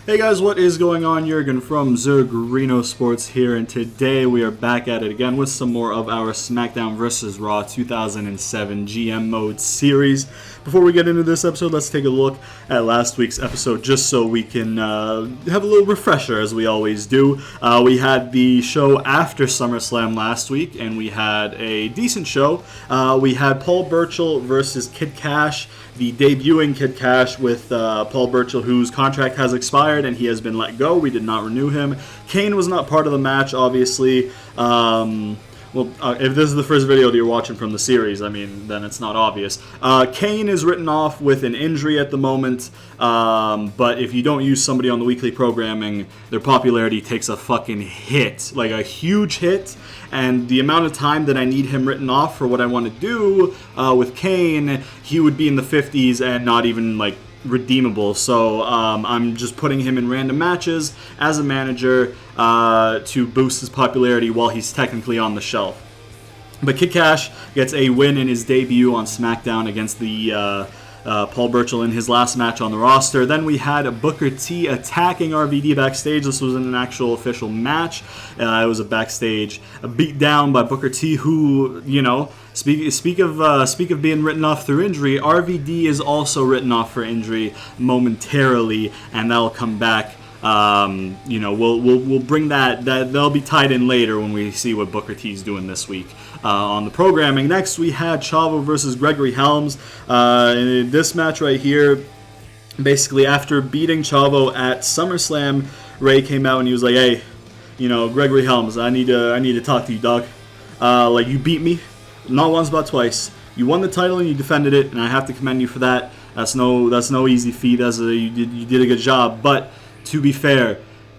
Hey guys, what is going on? Jurgen from Zergrino Sports here, and today we are back at it again with some more of our Smackdown vs. Raw 2007 GM Mode series. Before we get into this episode, let's take a look at last week's episode just so we can have a little refresher, as we always do. We had the show after SummerSlam last week, and we had a decent show. We had Paul Burchill versus Kid Kash, the debuting Kid Kash with Paul Burchill, whose contract has expired and he has been let go. We did not renew him. Kane was not part of the match, obviously. If this is the first video that you're watching from the series, I mean, then it's not obvious. Kane is written off with an injury at the moment, but if you don't use somebody on the weekly programming, their popularity takes a fucking hit, like a huge hit, and the amount of time that I need him written off for what I want to do with Kane, he would be in the 50s and not even, like, redeemable. So I'm just putting him in random matches as a manager to boost his popularity while he's technically on the shelf. But Kid Kash gets a win in his debut on SmackDown against the Paul Burchill in his last match on the roster. Then we had Booker T attacking RVD backstage. This wasn't an actual official match. It was a backstage beatdown by Booker T, who, you know, Speak of being written off through injury, RVD is also written off for injury momentarily, and that'll come back. We'll bring that they'll be tied in later when we see what Booker T's doing this week on the programming. Next, we had Chavo versus Gregory Helms. In this match right here, basically after beating Chavo at SummerSlam, Ray came out and he was like, "Hey, Gregory Helms, I need to talk to you, dog. You beat me. Not once, but twice. You won the title and you defended it, and I have to commend you for that. That's no easy feat. You did a good job. But to be fair,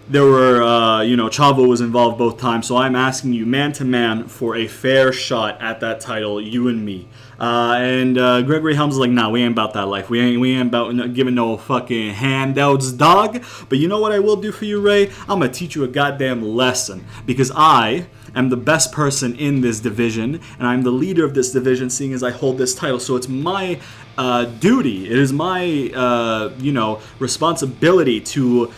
there were Chavo was involved both times, so I'm asking you man to man for a fair shot at that title, you and me." And Gregory Helms is like, "Nah, we ain't about that life. We ain't about giving no fucking handouts, dog. But you know what I will do for you, Ray? I'm gonna teach you a goddamn lesson, because I am the best person in this division, and I'm the leader of this division, seeing as I hold this title. So it's my duty. It is my responsibility to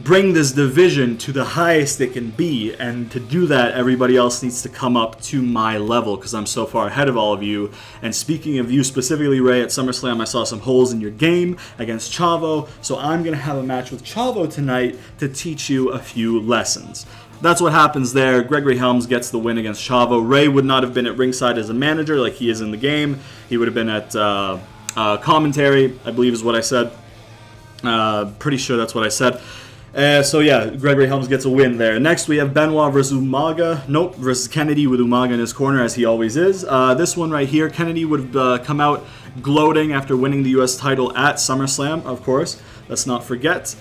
bring this division to the highest it can be, and to do that, everybody else needs to come up to my level, because I'm so far ahead of all of you. And speaking of you specifically, Ray, at SummerSlam I saw some holes in your game against Chavo, so I'm going to have a match with Chavo tonight to teach you a few lessons." That's what happens there. Gregory Helms gets the win against Chavo. Ray would not have been at ringside as a manager like he is in the game. He would have been at commentary, I believe is what I said. Pretty sure that's what I said. Gregory Helms gets a win there. Next, we have Benoit versus Kennedy, with Umaga in his corner, as he always is. This one right here, Kennedy would come out gloating after winning the U.S. title at SummerSlam, of course. Let's not forget.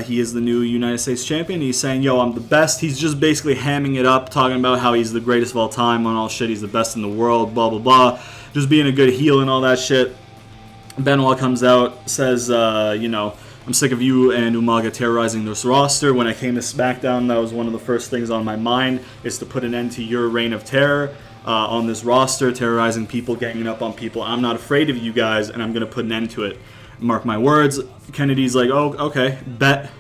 He is the new United States champion. He's saying, "Yo, I'm the best." He's just basically hamming it up, talking about how he's the greatest of all time, on all shit. He's the best in the world, blah, blah, blah. Just being a good heel and all that shit. Benoit comes out, says, "I'm sick of you and Umaga terrorizing this roster. When I came to SmackDown, that was one of the first things on my mind, is to put an end to your reign of terror on this roster, terrorizing people, ganging up on people. I'm not afraid of you guys, and I'm going to put an end to it. Mark my words." Kennedy's like, "Oh, okay, bet.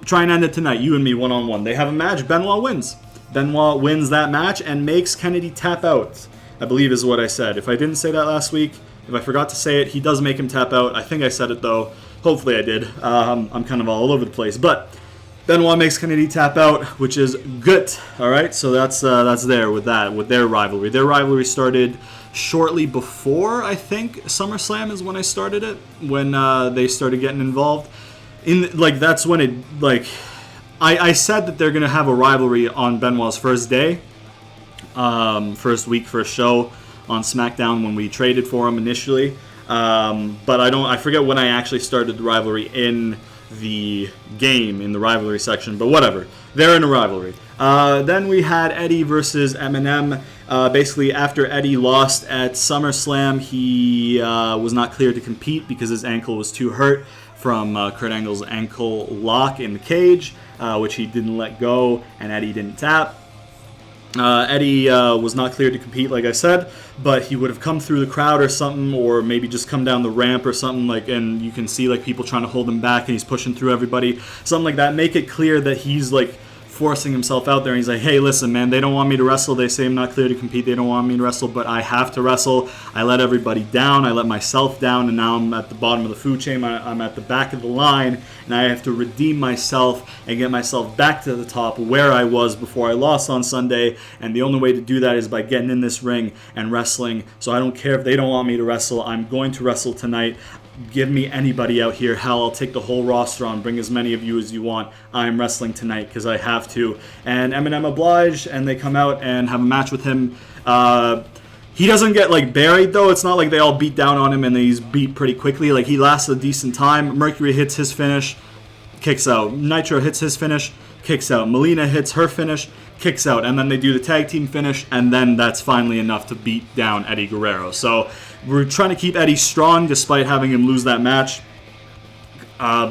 Try and end it tonight, you and me, one-on-one." They have a match. Benoit wins. Benoit wins that match and makes Kennedy tap out, I believe is what I said. If I didn't say that last week, if I forgot to say it, he does make him tap out. I think I said it, though. Hopefully I did. I'm kind of all over the place. But Benoit makes Kennedy tap out, which is good. All right, so that's there with their rivalry. Their rivalry started shortly before, I think, SummerSlam is when I started it, when they started getting involved. That's when it, I said that they're going to have a rivalry on Benoit's first day, first week, first show on SmackDown when we traded for him initially. But I forget when I actually started the rivalry in the game, in the rivalry section, but whatever. They're in a rivalry. Then we had Eddie versus Eminem. Basically, after Eddie lost at SummerSlam, he was not cleared to compete because his ankle was too hurt from Kurt Angle's ankle lock in the cage, which he didn't let go, and Eddie didn't tap. Eddie was not cleared to compete, like I said, but he would have come through the crowd or something, or maybe just come down the ramp or something, like, and you can see like people trying to hold him back, and he's pushing through everybody, something like that. Make it clear that he's like forcing himself out there, and he's like, hey, listen, man, they don't want me to wrestle. They say I'm not clear to compete. They don't want me to wrestle, but I have to wrestle. I let everybody down. I let myself down, and now I'm at the bottom of the food chain. I'm at the back of the line, and I have to redeem myself and get myself back to the top where I was before I lost on Sunday, and the only way to do that is by getting in this ring and wrestling. So I don't care if they don't want me to wrestle. I'm going to wrestle tonight. Give me anybody out here. Hell, I'll take the whole roster on. Bring as many of you as you want. I'm wrestling tonight because I have to. And Eminem obliged, and they come out and have a match with him. He doesn't get like buried though. It's not like they all beat down on him and he's beat pretty quickly. Like, he lasts a decent time. Mercury hits his finish, kicks out. Nitro hits his finish, kicks out. Melina hits her finish, kicks out, and then they do the tag team finish, and then that's finally enough to beat down Eddie Guerrero. So we're trying to keep Eddie strong despite having him lose that match,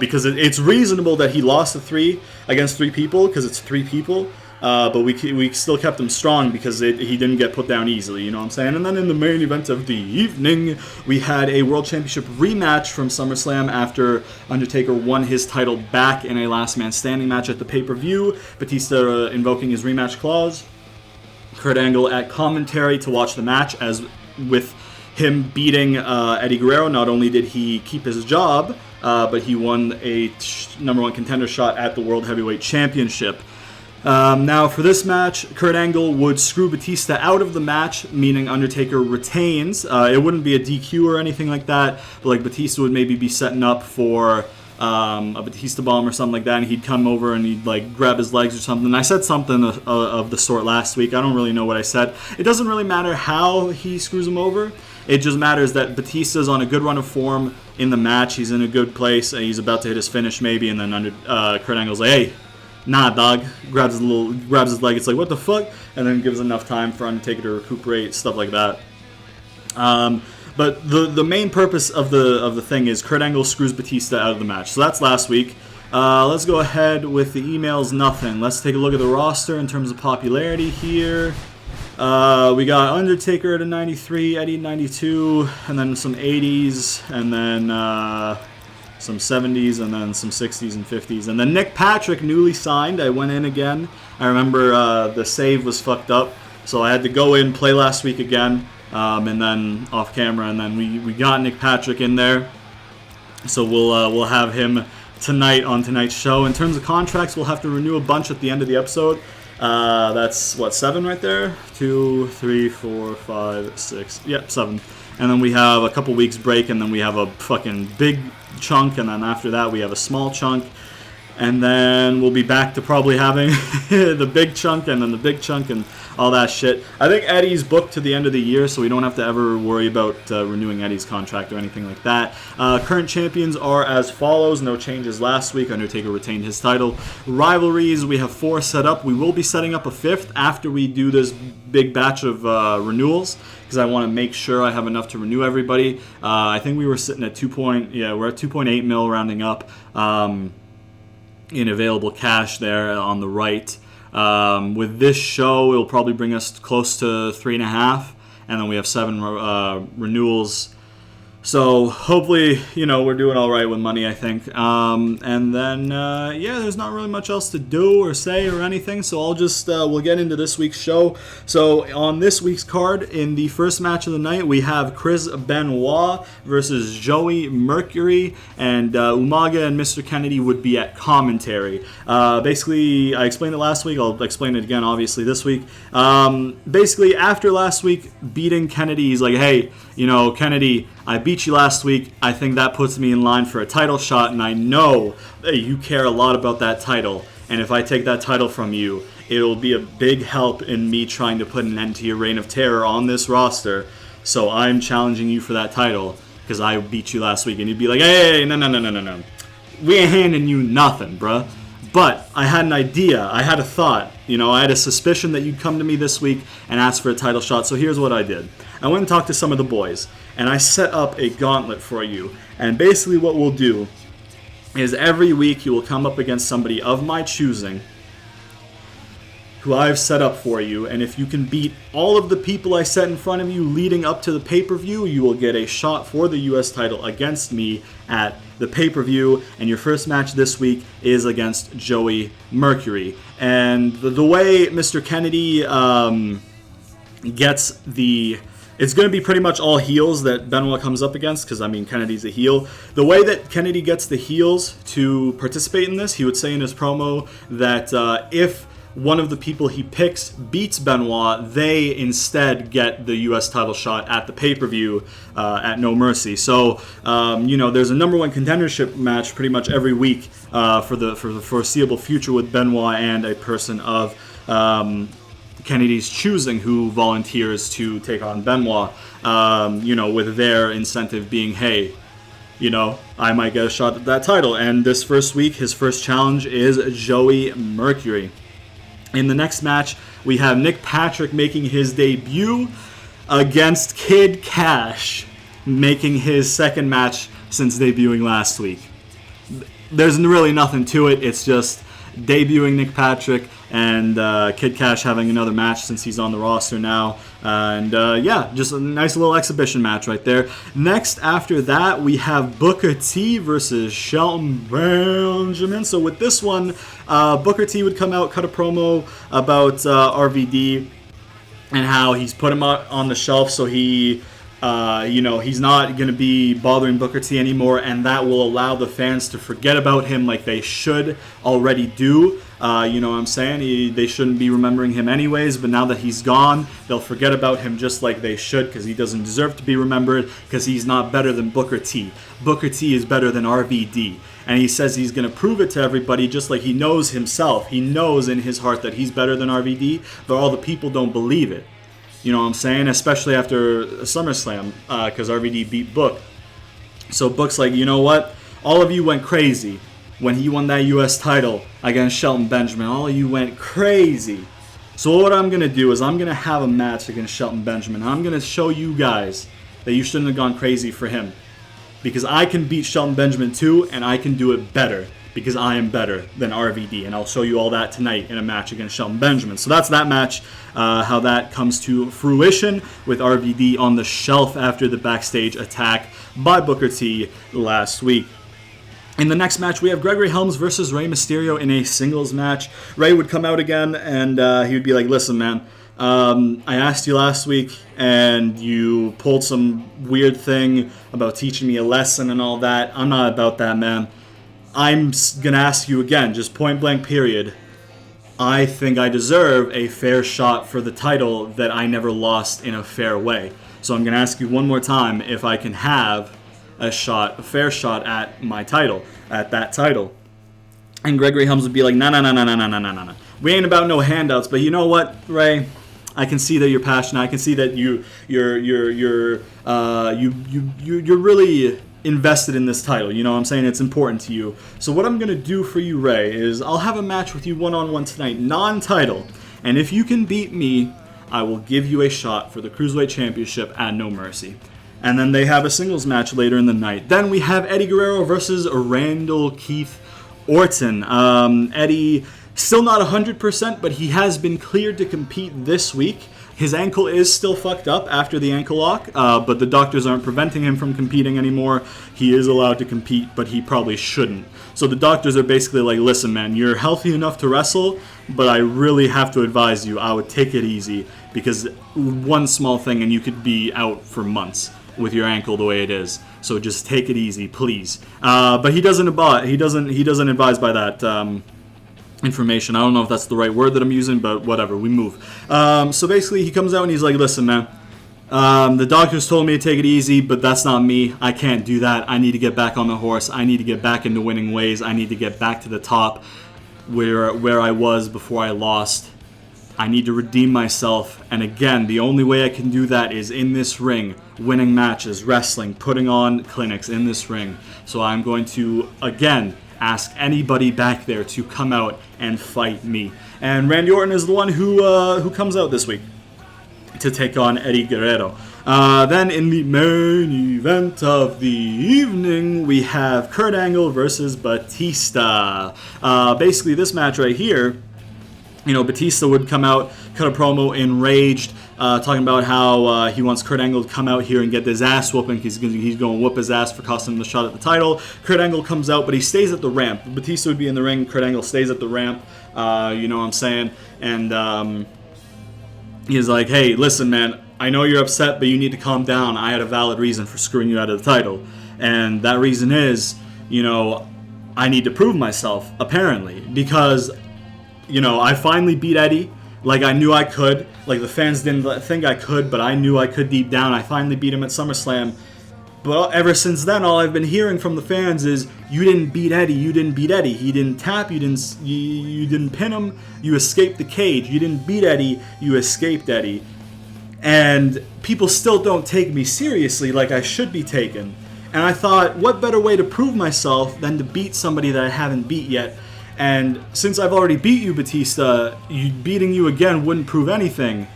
because it's reasonable that he lost to 3 against 3 people, because it's 3 people, but we still kept him strong because he didn't get put down easily, you know what I'm saying? And then in the main event of the evening, we had a World Championship rematch from SummerSlam after Undertaker won his title back in a last man standing match at the pay-per-view. Batista invoking his rematch clause. Kurt Angle at commentary to watch the match, as with him beating Eddie Guerrero. Not only did he keep his job, but he won a #1 contender shot at the World Heavyweight Championship. Now, for this match, Kurt Angle would screw Batista out of the match, meaning Undertaker retains. It wouldn't be a DQ or anything like that, but like Batista would maybe be setting up for a Batista bomb or something like that, and he'd come over and he'd like grab his legs or something. I said something of the sort last week. I don't really know what I said. It doesn't really matter how he screws him over. It just matters that Batista's on a good run of form in the match. He's in a good place. He's about to hit his finish maybe, and then Kurt Angle's like, hey, nah, dog. Grabs his leg. It's like, what the fuck? And then gives enough time for Undertaker to recuperate, stuff like that. But the main purpose of the thing is Kurt Angle screws Batista out of the match. So that's last week. Let's go ahead with the emails. Nothing. Let's take a look at the roster in terms of popularity here. We got Undertaker at a 93, Eddie 92, and then some 80s, and then some 70s, and then some 60s and 50s. And then Nick Patrick, newly signed. I went in again. I remember the save was fucked up, so I had to go in, play last week again, and then off camera, and then we got Nick Patrick in there. So we'll have him tonight on tonight's show. In terms of contracts, we'll have to renew a bunch at the end of the episode. That's what, 7 right there? 2, 3, 4, 5, 6. Yep, 7. And then we have a couple weeks break, and then we have a fucking big chunk, and then after that we have a small chunk, and then we'll be back to probably having the big chunk, and then the big chunk, and all that shit. I think Eddie's booked to the end of the year, so we don't have to ever worry about renewing Eddie's contract or anything like that. Current champions are as follows. No changes last week. Undertaker retained his title. Rivalries, we have 4 set up. We will be setting up a 5th after we do this big batch of renewals, because I want to make sure I have enough to renew everybody. I think we were sitting at we're at 2.8 mil rounding up in available cash there on the right. With this show, it'll probably bring us close to 3.5, and then we have 7 renewals. So hopefully, we're doing all right with money, I think. And then, there's not really much else to do or say or anything. So I'll just, we'll get into this week's show. So on this week's card, in the first match of the night, we have Chris Benoit versus Joey Mercury. And Umaga and Mr. Kennedy would be at commentary. Basically, I explained it last week. I'll explain it again, obviously, this week. Basically, after last week beating Kennedy, he's like, hey, Kennedy, I beat you last week. I think that puts me in line for a title shot, and I know that you care a lot about that title. And if I take that title from you, it'll be a big help in me trying to put an end to your reign of terror on this roster. So I'm challenging you for that title because I beat you last week. And you'd be like, hey, no. We ain't handing you nothing, bruh. But I had an idea. I had a thought. I had a suspicion that you'd come to me this week and ask for a title shot. So here's what I did. I went and talked to some of the boys, and I set up a gauntlet for you. And basically what we'll do is every week you will come up against somebody of my choosing, who I've set up for you, and if you can beat all of the people I set in front of you leading up to the pay-per-view, you will get a shot for the U.S. title against me at the pay-per-view, and your first match this week is against Joey Mercury. And the way Mr. Kennedy gets the... It's going to be pretty much all heels that Benoit comes up against, because, I mean, Kennedy's a heel. The way that Kennedy gets the heels to participate in this, he would say in his promo that if one of the people he picks beats Benoit, they instead get the U.S. title shot at the pay-per-view at No Mercy. So, there's a number one contendership match pretty much every week for the foreseeable future with Benoit and a person of Kennedy's choosing who volunteers to take on Benoit, with their incentive being, hey, I might get a shot at that title. And this first week, his first challenge is Joey Mercury. In the next match, we have Nick Patrick making his debut against Kid Kash, making his second match since debuting last week. There's really nothing to it. It's just debuting Nick Patrick and Kid Kash having another match since he's on the roster now. Just a nice little exhibition match right there. Next, after that, we have Booker T versus Shelton Benjamin. So with this one, Booker T would come out, cut a promo about RVD and how he's put him out on the shelf so he's not going to be bothering Booker T anymore, and that will allow the fans to forget about him like they should already do. You know what I'm saying? They shouldn't be remembering him anyways, but now that he's gone, they'll forget about him just like they should, because he doesn't deserve to be remembered, because he's not better than Booker T. Booker T is better than RVD, and he says he's going to prove it to everybody just like he knows himself. He knows in his heart that he's better than RVD, but all the people don't believe it. You know what I'm saying? Especially after SummerSlam, because RVD beat Book. So Book's like, you know what? All of you went crazy when he won that U.S. title against Shelton Benjamin. All of you went crazy. So what I'm going to do is I'm going to have a match against Shelton Benjamin. I'm going to show you guys that you shouldn't have gone crazy for him. Because I can beat Shelton Benjamin too, and I can do it better. Because I am better than RVD, and I'll show you all that tonight in a match against Shelton Benjamin. So that's that match, how that comes to fruition with RVD on the shelf after the backstage attack by Booker T last week. In the next match, we have Gregory Helms versus Rey Mysterio in a singles match. Rey would come out again, and he would be like, listen, man, I asked you last week, and you pulled some weird thing about teaching me a lesson and all that. I'm not about that, man. I'm going to ask you again, just point blank period. I think I deserve a fair shot for the title that I never lost in a fair way. So I'm going to ask you one more time if I can have a fair shot at my title, at that title. And Gregory Helms would be like, no. We ain't about no handouts, but you know what, Ray? I can see that you're passionate. I can see that you're really invested in this title. You know what I'm saying? It's important to you. So what I'm going to do for you, Ray, is I'll have a match with you one-on-one tonight, non-title. And if you can beat me, I will give you a shot for the Cruiserweight Championship at No Mercy. And then they have a singles match later in the night. Then we have Eddie Guerrero versus Randall Keith Orton. Eddie, still not 100%, but he has been cleared to compete this week. His ankle is still fucked up after the ankle lock, but the doctors aren't preventing him from competing anymore. He is allowed to compete, but he probably shouldn't. So the doctors are basically like, listen, man, you're healthy enough to wrestle, but I really have to advise you, I would take it easy, because one small thing and you could be out for months with your ankle the way it is. So just take it easy, please. But he doesn't advise by that information. I don't know if that's the right word that I'm using, but whatever, we move. So basically he comes out and he's like, listen, man, the doctors told me to take it easy, but that's not me. I can't do that. I need to get back on the horse. I need to get back into winning ways. I need to get back to the top where I was before I lost. I need to redeem myself, and again, the only way I can do that is in this ring, winning matches, wrestling, putting on clinics in this ring. So I'm going to, again, ask anybody back there to come out and fight me. And Randy Orton is the one who comes out this week to take on Eddie Guerrero. Then in the main event of the evening, we have Kurt Angle versus Batista. Basically, this match right here You know, Batista would come out, cut a promo enraged, talking about how he wants Kurt Angle to come out here and get his ass whooping. He's going to whoop his ass for costing him the shot at the title. Kurt Angle comes out, but he stays at the ramp. Batista would be in the ring. Kurt Angle stays at the ramp. You know what I'm saying? And he's like, hey, listen, man, I know you're upset, but you need to calm down. I had a valid reason for screwing you out of the title. And that reason is, you know, I need to prove myself, apparently, because... You know, I finally beat Eddie, like I knew I could. Like the fans didn't think I could, but I knew I could deep down. I finally beat him at SummerSlam. But ever since then, all I've been hearing from the fans is, you didn't beat Eddie, you didn't beat Eddie. He didn't tap, you didn't pin him, you escaped the cage. You didn't beat Eddie, you escaped Eddie. And people still don't take me seriously like I should be taken. And I thought, what better way to prove myself than to beat somebody that I haven't beat yet? And since I've already beat you, Batista, beating you again wouldn't prove anything.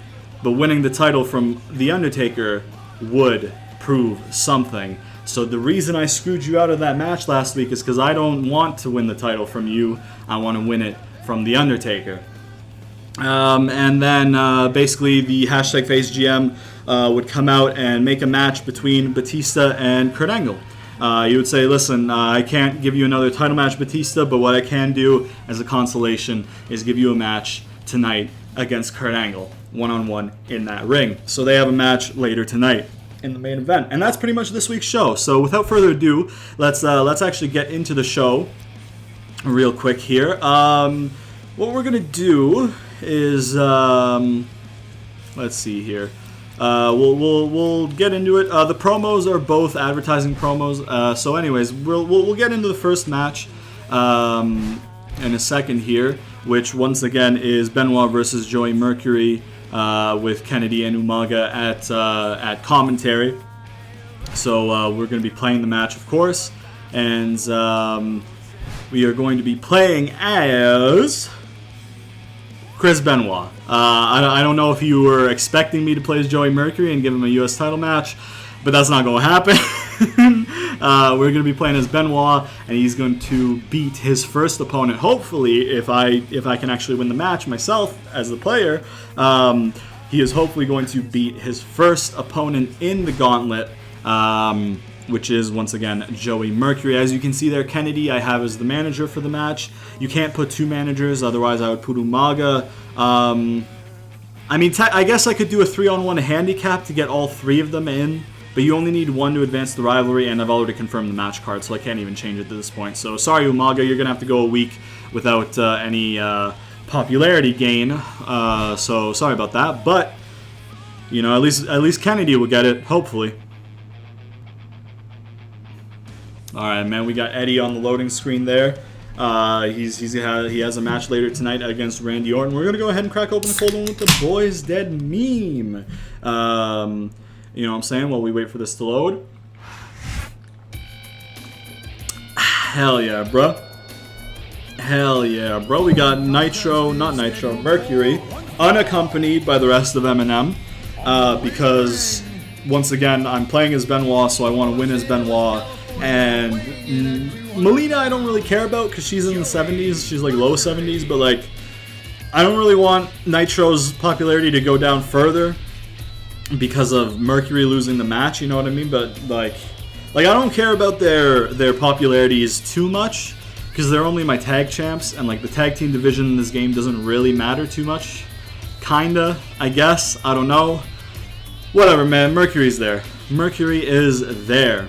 But winning the title from The Undertaker would prove something. So the reason I screwed you out of that match last week is because I don't want to win the title from you. I want to win it from The Undertaker. And then basically the #FaceGM would come out and make a match between Batista and Kurt Angle. You would say, listen, I can't give you another title match, Batista, but what I can do as a consolation is give you a match tonight against Kurt Angle, one-on-one in that ring. So they have a match later tonight in the main event. And that's pretty much this week's show. So without further ado, let's actually get into the show real quick here. What we're going to do is, let's see here. We'll get into it. The promos are both advertising promos. So, anyways, we'll get into the first match in a second here, which once again is Benoit versus Joey Mercury with Kennedy and Umaga at commentary. So we're going to be playing the match, of course, and we are going to be playing as Chris Benoit. I don't know if you were expecting me to play as Joey Mercury and give him a U.S. title match, but that's not going to happen. We're going to be playing as Benoit, and he's going to beat his first opponent. Hopefully, if I can actually win the match myself as the player, he is hopefully going to beat his first opponent in the gauntlet, which is, once again, Joey Mercury. As you can see there, Kennedy I have as the manager for the match. You can't put two managers, otherwise I would put Umaga. I mean, I guess I could do a 3-on-1 handicap to get all three of them in, but you only need one to advance the rivalry, and I've already confirmed the match card, so I can't even change it to this point. So, sorry, Umaga, you're going to have to go a week without any popularity gain, so sorry about that, but, you know, at least Kennedy will get it, hopefully. Alright, man, we got Eddie on the loading screen there. He has a match later tonight against Randy Orton. We're going to go ahead and crack open a cold one with the Boys Dead meme. You know what I'm saying? While we wait for this to load. Hell yeah, bro. Hell yeah, bro. We got Mercury, unaccompanied by the rest of M&M. Because, once again, I'm playing as Benoit, so I want to win as Benoit. And Melina I don't really care about because she's in the 70s. She's like low 70s, but like I don't really want Nitro's popularity to go down further because of Mercury losing the match, you know what I mean? But like I don't care about their popularities too much because they're only my tag champs, and like the tag team division in this game doesn't really matter too much. Kinda, I guess. I don't know. Whatever, man. Mercury's there. Mercury is there.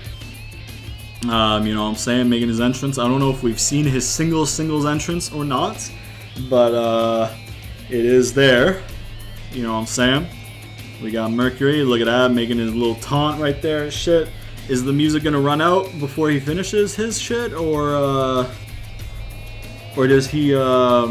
You know what I'm saying, making his entrance. I don't know if we've seen his singles entrance or not, but it is there. You know what I'm saying? We got Mercury, look at that, making his little taunt right there. Shit. Is the music gonna run out before he finishes his shit, or does he, or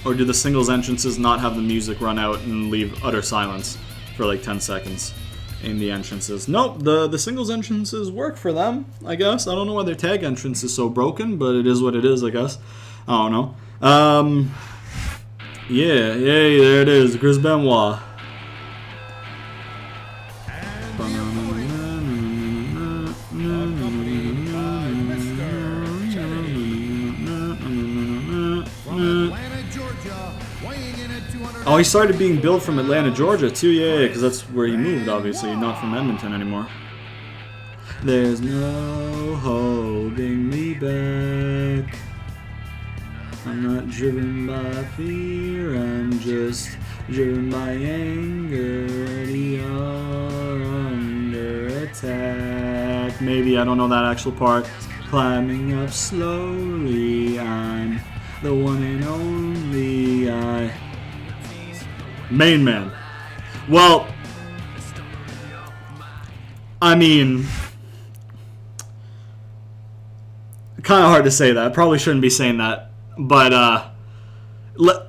do the singles entrances not have the music run out and leave utter silence for like 10 seconds? In the entrances. Nope, the singles entrances work for them, I guess. I don't know why their tag entrance is so broken, but it is what it is, I guess. I don't know. Yeah, there it is, Chris Benoit. Oh, he started being billed from Atlanta, Georgia, too. Yeah, because that's where he moved, obviously, not from Edmonton anymore. There's no holding me back. I'm not driven by fear, I'm just driven by anger. Ready or under attack. Maybe, I don't know that actual part. Climbing up slowly, I'm the one and only Main man. Well, I mean, kind of hard to say that. Probably shouldn't be saying that. But,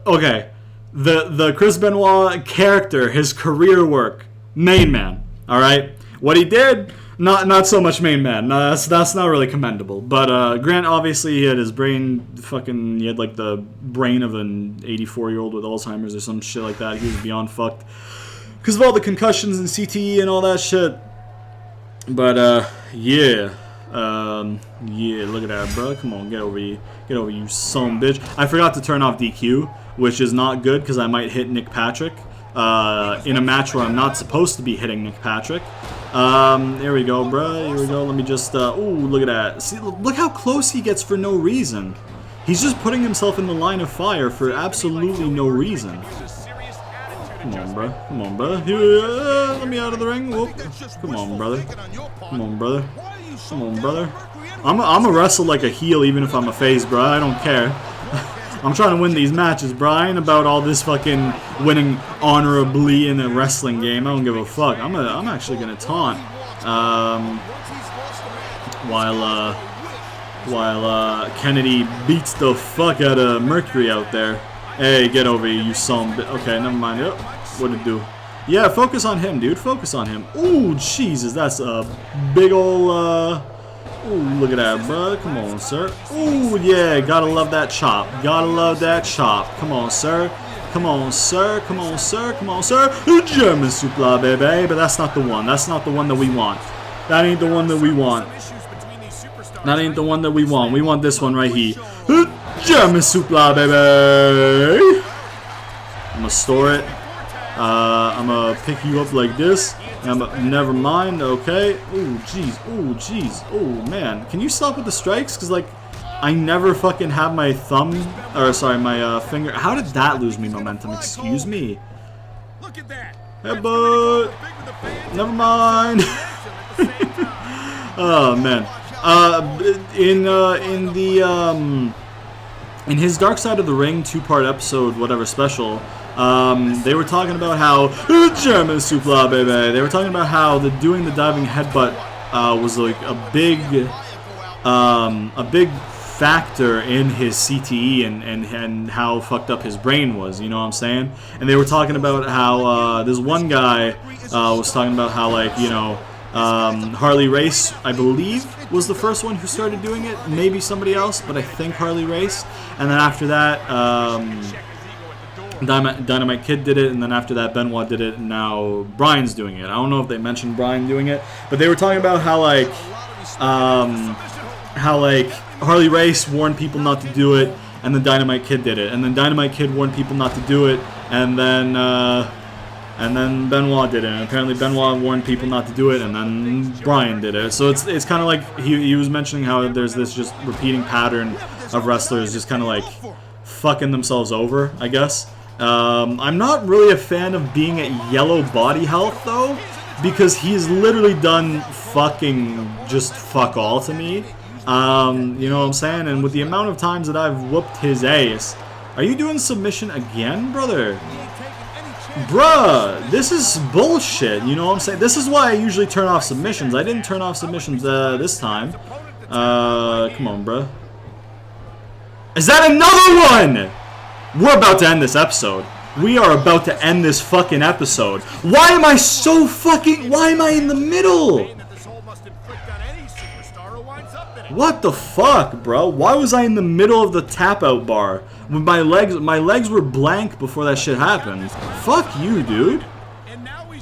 okay. The Chris Benoit character, his career work, main man. Alright? What he did, not so much main man. No, that's not really commendable. But Grant, obviously, he had his brain he had like the brain of an 84-year-old with Alzheimer's or some shit like that. He was beyond fucked because of all the concussions and CTE and all that shit. But yeah, look at that, bro. Come on, get over you, son of a bitch. I forgot to turn off DQ, which is not good because I might hit Nick Patrick in a match where I'm not supposed to be hitting Nick Patrick. Here we go, bro. Here we go. Let me just, ooh, look at that. See, look how close he gets for no reason. He's just putting himself in the line of fire for absolutely no reason. Come on, bro. Come on, brother. Let me out of the ring. Whoop. Come on, brother. Come on, brother. Come on, brother. I'm a wrestle like a heel even if I'm a face, bro. I don't care. I'm trying to win these matches, bro. I ain't about all this fucking winning honorably in a wrestling game. I don't give a fuck. I'm actually gonna taunt while Kennedy beats the fuck out of Mercury out there. Hey, get over here, you son of a bitch. Okay, never mind. Oh, what'd it do? Yeah, focus on him, dude. Focus on him. Ooh, Jesus, that's a big ol', ooh, look at that, bro. Come on, sir. Ooh, yeah, gotta love that chop. Gotta love that chop. Come on, sir. Come on, sir. Come on, sir. Come on, sir. German supla, baby. But that's not the one. That's not the one that we want. That ain't the one that we want. That ain't the one that we want. We want this one right here. German supla, baby. I'm gonna store it. I'm gonna pick you up like this. Never mind. Okay. Ooh, jeez. Ooh, jeez. Oh, man. Can you stop with the strikes? Because, like, I never fucking have my thumb, or sorry, my finger. How did that lose me momentum? Excuse me. Look at that. Hey, bud. Never mind. Oh, man. In his Dark Side of the Ring 2-part episode, whatever special, they were talking about how German supla, baby. They were talking about how doing the diving headbutt was like a big factor in his CTE and how fucked up his brain was. You know what I'm saying? And they were talking about how this one guy was talking about how, like, you know, Harley Race, I believe, was the first one who started doing it. Maybe somebody else, but I think Harley Race. And then after that, Dynamite Kid did it, and then after that, Benoit did it, and now Bryan's doing it. I don't know if they mentioned Bryan doing it, but they were talking about how Harley Race warned people not to do it, and then Dynamite Kid did it, and then Dynamite Kid warned people not to do it, and then Benoit did it, and apparently Benoit warned people not to do it, and then Bryan did it. So it's kind of like he was mentioning how there's this just repeating pattern of wrestlers just kind of like fucking themselves over, I guess. I'm not really a fan of being at yellow body health, though, because he's literally done fucking just fuck all to me. You know what I'm saying? And with the amount of times that I've whooped his ass, are you doing submission again, brother? Bruh, this is bullshit, you know what I'm saying? This is why I usually turn off submissions. I didn't turn off submissions this time. Come on, bruh. Is that another one? We're about to end this episode. We are about to end this fucking episode. Why am I so fucking... Why am I in the middle? What the fuck, bro? Why was I in the middle of the tap-out bar? When my legs were blank before that shit happened. Fuck you, dude.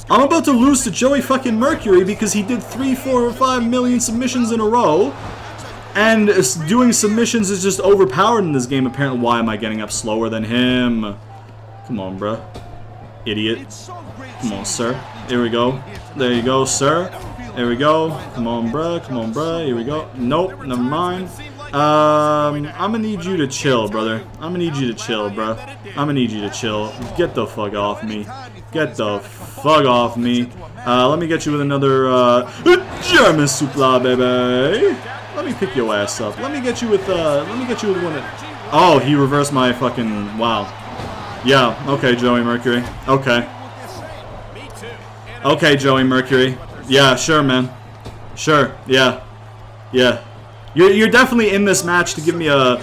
I'm about to lose to Joey fucking Mercury because he did 3, 4, or 5 million submissions in a row. And doing submissions is just overpowered in this game, apparently. Why am I getting up slower than him? Come on, bro. idiot. Come on, sir. Here we go. There you go, sir. There we go. Come on, bruh. Come on, bruh. Here we go. Nope, never mind. I'm gonna need you to chill, brother. I'm gonna need you to chill, bruh. I'm gonna need you to chill. Get the fuck off me. Get the fuck off me. Let me get you with another German supla, baby. Let me pick your ass up. Let me get you with one that. Oh, he reversed my fucking. Wow. Yeah. Okay, Joey Mercury. Okay. Okay, Joey Mercury. Yeah, sure, man. Sure. Yeah. Yeah. You're definitely in this match to give me a.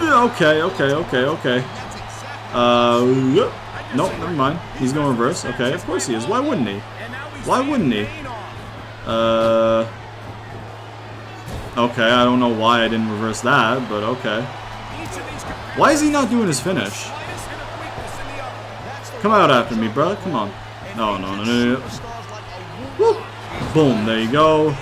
Okay. Nope, never mind. He's going reverse. Okay, of course he is. Why wouldn't he? Why wouldn't he? Okay, I don't know why I didn't reverse that, but okay. Why is he not doing his finish? Come out after me, bro. Come on. No. Woo. Boom, there you go.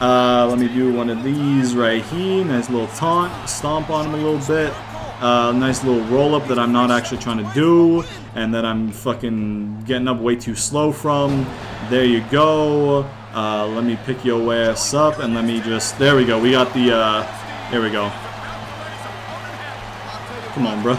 Let me do one of these right here. Nice little taunt. Stomp on him a little bit. Nice little roll-up that I'm not actually trying to do. And that I'm fucking getting up way too slow from. There you go. Let me pick your ass up and let me just... There we go. We got the... There we go. Come on, bruh.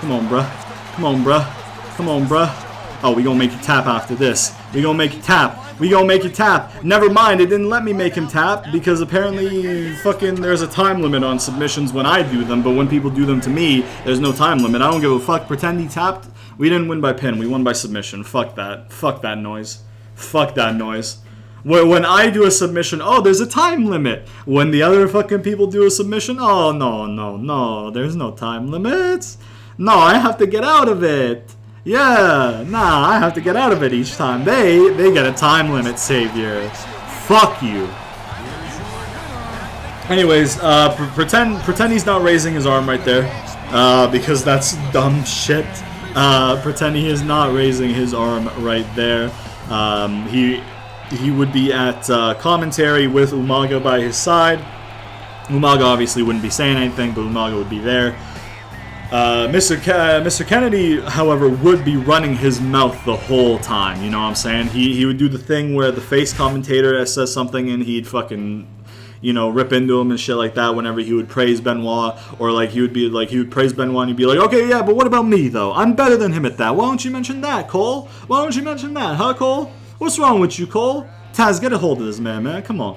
Come on, bruh. Come on, bruh. Come on, bruh. Oh, we gonna make you tap after this. We gonna make you tap. We gonna make you tap. Never mind, it didn't let me make him tap because apparently fucking there's a time limit on submissions when I do them, but when people do them to me, there's no time limit. I don't give a fuck. Pretend he tapped. We didn't win by pin. We won by submission. Fuck that. Fuck that noise. Fuck that noise. When I do a submission, oh, there's a time limit. When the other fucking people do a submission, oh, no. There's no time limits. No, I have to get out of it. Yeah, nah, I have to get out of it each time. They get a time limit, savior. Fuck you. Anyways, pretend he's not raising his arm right there, because that's dumb shit. Pretend he is not raising his arm right there. He would be at commentary with Umaga by his side. Umaga obviously wouldn't be saying anything, but Umaga would be there. Mr. Kennedy, however, would be running his mouth the whole time, you know what I'm saying? He would do the thing where the face commentator says something and he'd fucking, you know, rip into him and shit like that whenever he would praise Benoit, or like he would praise Benoit and he'd be like, okay, yeah, but what about me, though? I'm better than him at that. Why don't you mention that, Cole? Why don't you mention that, huh, Cole? What's wrong with you, Cole? Taz, get a hold of this man, come on.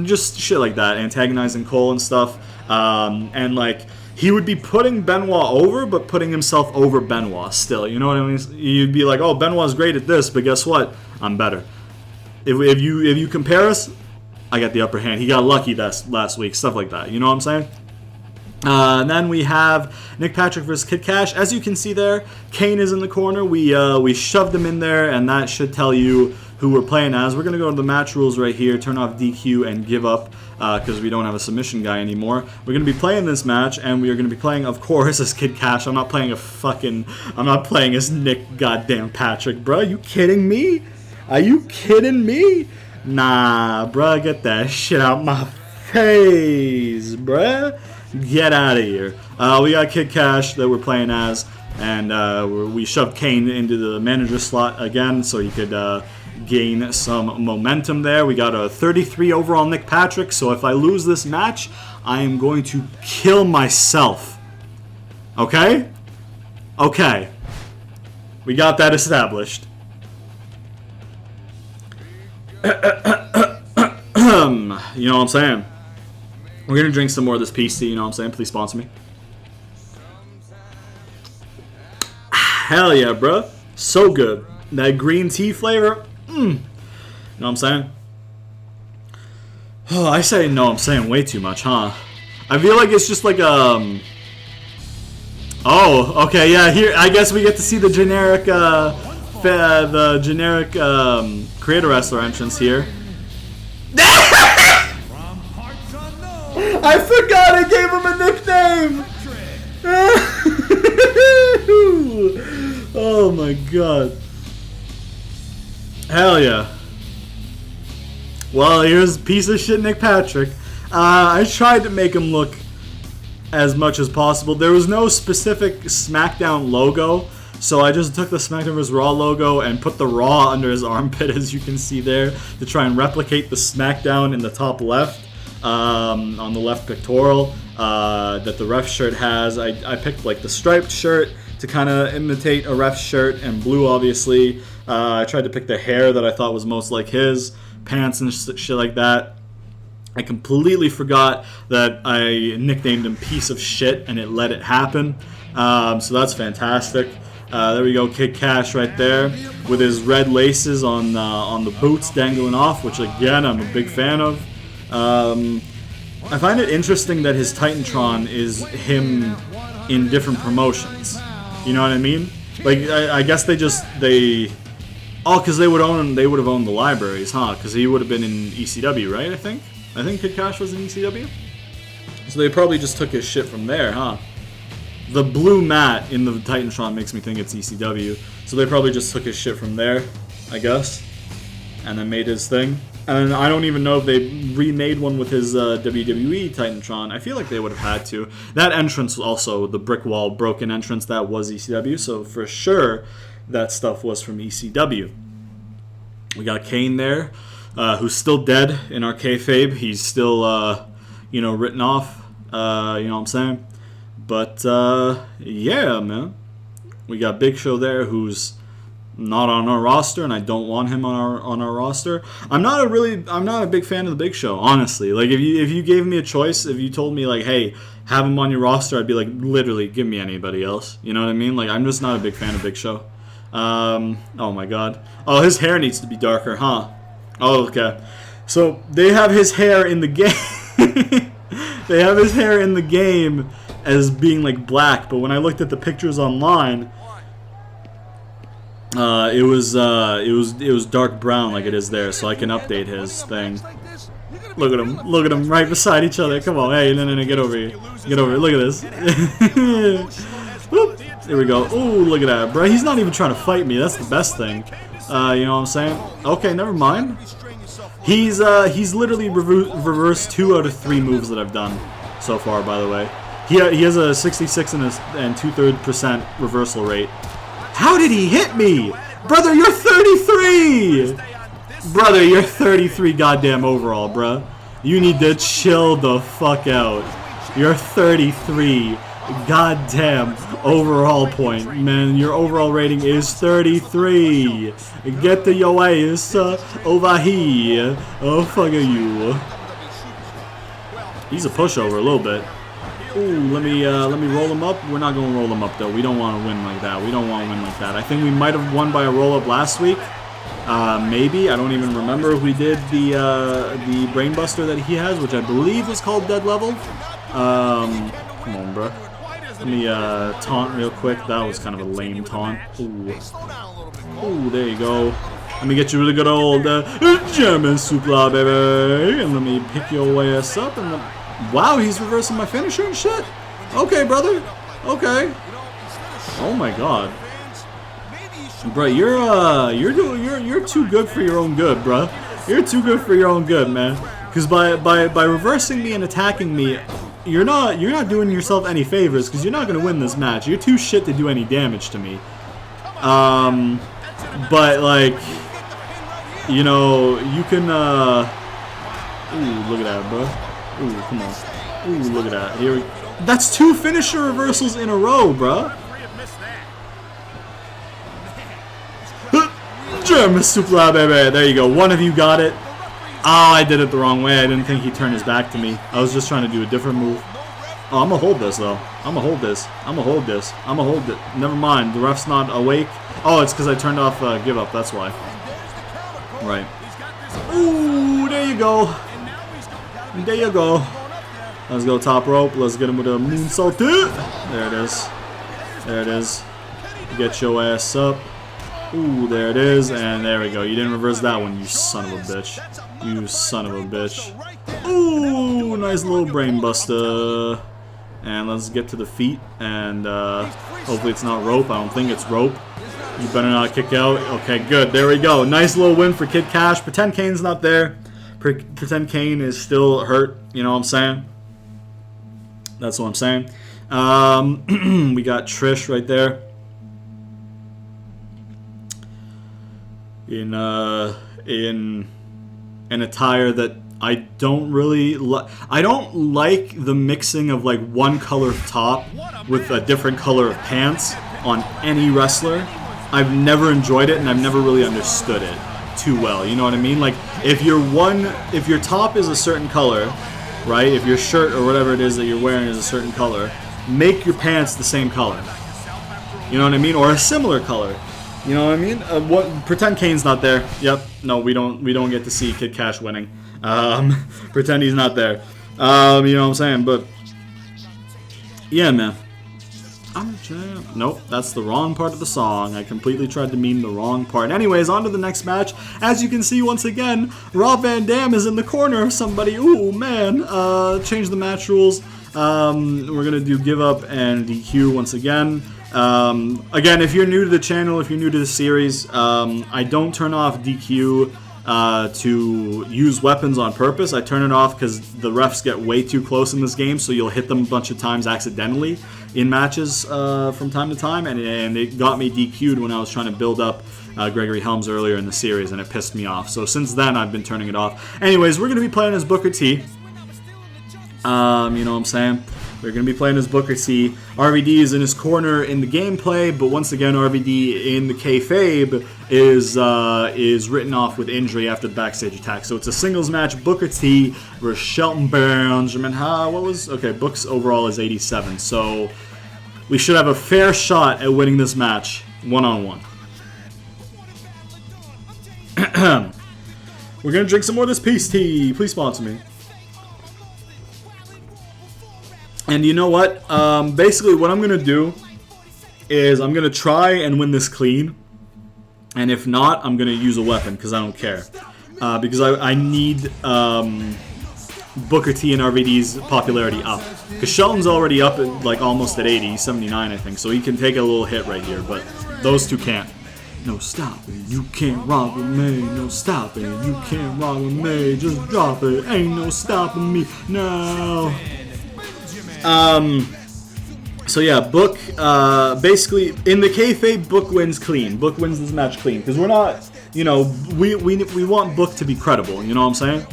Just shit like that, antagonizing Cole and stuff, and like... He would be putting Benoit over, but putting himself over Benoit still. You know what I mean? You'd be like, oh, Benoit's great at this, but guess what? I'm better. If you compare us, I got the upper hand. He got lucky last week, stuff like that. You know what I'm saying? And then we have Nick Patrick versus Kid Kash. As you can see there, Kane is in the corner. We shoved him in there, and that should tell you who we're playing as. We're going to go to the match rules right here, turn off DQ, and give up because we don't have a submission guy anymore. We're going to be playing this match, and we are going to be playing, of course, as Kid Kash. I'm not playing as Nick goddamn Patrick, bro. Are you kidding me? Are you kidding me? Nah, bro, get that shit out my face, bruh. Get out of here. We got Kid Kash that we're playing as, and we shoved Kane into the manager slot again so he could gain some momentum there. We got a 33 overall Nick Patrick, so if I lose this match, I am going to kill myself. Okay? Okay. We got that established. You know what I'm saying? We're going to drink some more of this PC, you know what I'm saying? Please sponsor me. Hell yeah, bro. So good. That green tea flavor. You know what I'm saying? Oh, I say no, I'm saying way too much, huh? I feel like it's just like, Oh, okay, yeah, here, I guess we get to see the generic, creator wrestler entrance here. I forgot I gave him a nickname! Oh my god. Hell yeah. Well, here's piece of shit Nick Patrick. I tried to make him look as much as possible. There was no specific SmackDown logo So I just took the SmackDown vs. Raw logo and put the Raw under his armpit, as you can see there, to try and replicate the SmackDown in the top left, on the left pectoral, that the ref shirt has. I picked like the striped shirt to kind of imitate a ref shirt, and blue obviously. I tried to pick the hair that I thought was most like his, pants and shit like that. I completely forgot that I nicknamed him Piece of Shit, and it let it happen. So that's fantastic. There we go, Kid Kash right there with his red laces on the boots dangling off, which again I'm a big fan of. I find it interesting that his Titantron is him in different promotions. You know what I mean? Like I guess because they would have owned the libraries, huh? Because he would have been in ECW, right? I think Kid Kash was in ECW. So they probably just took his shit from there, huh? The blue mat in the Titantron makes me think it's ECW. So they probably just took his shit from there, I guess, and then made his thing. And I don't even know if they remade one with his WWE Titantron. I feel like they would have had to. That entrance also, the brick wall broken entrance, that was ECW. So for sure, that stuff was from ECW. We got Kane there, who's still dead in our kayfabe. He's still, written off. You know what I'm saying? But yeah, man, we got Big Show there, who's not on our roster, and I don't want him on our roster. I'm not a big fan of the Big Show, honestly. Like if you gave me a choice, if you told me like, hey, have him on your roster, I'd be like, literally, give me anybody else. You know what I mean? Like I'm just not a big fan of Big Show. Oh my God. Oh, his hair needs to be darker, huh? Oh, okay. So they have his hair in the game. They have his hair in the game as being like black, but when I looked at the pictures online, it was dark brown like it is there, so I can update his thing. Look at them right beside each other. Come on, hey, no, get over here, look at this. Whoop. There we go. Ooh, look at that, bro. He's not even trying to fight me. That's the best thing. You know what I'm saying? Okay, never mind. He's literally reversed 2 out of 3 moves that I've done so far, by the way. He has a 66 and 2/3% reversal rate. How did he hit me? Brother, you're 33! Brother, you're 33 goddamn overall, bruh. You need to chill the fuck out. You're 33 goddamn overall point. Man, your overall rating is 33. Get to your ass over here. Oh, fuck you. He's a pushover a little bit. Ooh, let me roll him up. We're not gonna roll him up though. We don't want to win like that. I think we might have won by a roll up last week. Maybe, I don't even remember if we did the brainbuster that he has, which I believe was called Dead Level. Come on, bro. Let me taunt real quick. That was kind of a lame taunt. Ooh, there you go. Let me get you with a good old German supla, baby. And let me pick your ass up. And wow, he's reversing my finisher and shit. Okay, brother. Okay. Oh my God. Bro, you're too good for your own good, bro. You're too good for your own good, man. Because by reversing me and attacking me, you're not doing yourself any favors, because you're not gonna win this match. You're too shit to do any damage to me. But like, you know, you can ooh, look at that, bro. Ooh, come on. Ooh, look at that. Here we That's 2 finisher reversals in a row, bro. German supla, baby. There you go. One of you got it. Oh, I did it the wrong way. I didn't think he turned his back to me. I was just trying to do a different move. Oh, I'm gonna hold this, though. I'm gonna hold this. Never mind. The ref's not awake. Oh, it's because I turned off give up. That's why. Right. Ooh, there you go. There you go. Let's go top rope. Let's get him with a moonsault. There it is. There it is. Get your ass up. Ooh, there it is. And there we go. You didn't reverse that one, you son of a bitch. You son of a bitch. Ooh, nice little brain buster. And let's get to the feet. And hopefully it's not rope. I don't think it's rope. You better not kick out. Okay, good. There we go. Nice little win for Kid Kash. Pretend Kane's not there. Pretend Kane is still hurt. You know what I'm saying? That's what I'm saying. We got Trish right there. in an attire that I don't really like. I don't like the mixing of like one color top with a different color of pants on any wrestler. I've never enjoyed it, and I've never really understood it too well. You know what I mean? Like if your top is a certain color, right? If your shirt or whatever it is that you're wearing is a certain color, make your pants the same color. You know what I mean? Or a similar color. You know what I mean? Pretend Kane's not there. Yep. No, we don't get to see Kid Kash winning. Pretend he's not there. You know what I'm saying? But yeah, man. I'm a champ. Nope, that's the wrong part of the song. I completely tried to mean the wrong part. Anyways, on to the next match. As you can see, once again, Rob Van Dam is in the corner of somebody. Ooh, man. Change the match rules. We're going to do Give Up and DQ once again. Again, if you're new to the channel, if you're new to the series, I don't turn off DQ to use weapons on purpose. I turn it off because the refs get way too close in this game, so you'll hit them a bunch of times accidentally in matches from time to time, and it got me DQ'd when I was trying to build up Gregory Helms earlier in the series, and it pissed me off. So since then, I've been turning it off. Anyways, we're going to be playing as Booker T. You know what I'm saying? We're going to be playing as Booker T. RVD is in his corner in the gameplay, but once again, RVD in the kayfabe is written off with injury after the backstage attack. So it's a singles match, Booker T versus Shelton Benjamin. Book's overall is 87. So we should have a fair shot at winning this match one-on-one. We're going to drink some more of this peace tea. Please sponsor me. And you know what? Basically, what I'm going to do is I'm going to try and win this clean. And if not, I'm going to use a weapon because I don't care. Because I need Booker T and RVD's popularity up. Because Shelton's already up at like almost at 80, 79 I think. So he can take a little hit right here. But those two can't. No stopping, you can't rock with me. No stopping, you can't rock with me. Just drop it, ain't no stopping me. No. So yeah, Book, basically, in the kayfabe, Book wins clean. Book wins this match clean. Because we're not, you know, we want Book to be credible, you know what I'm saying?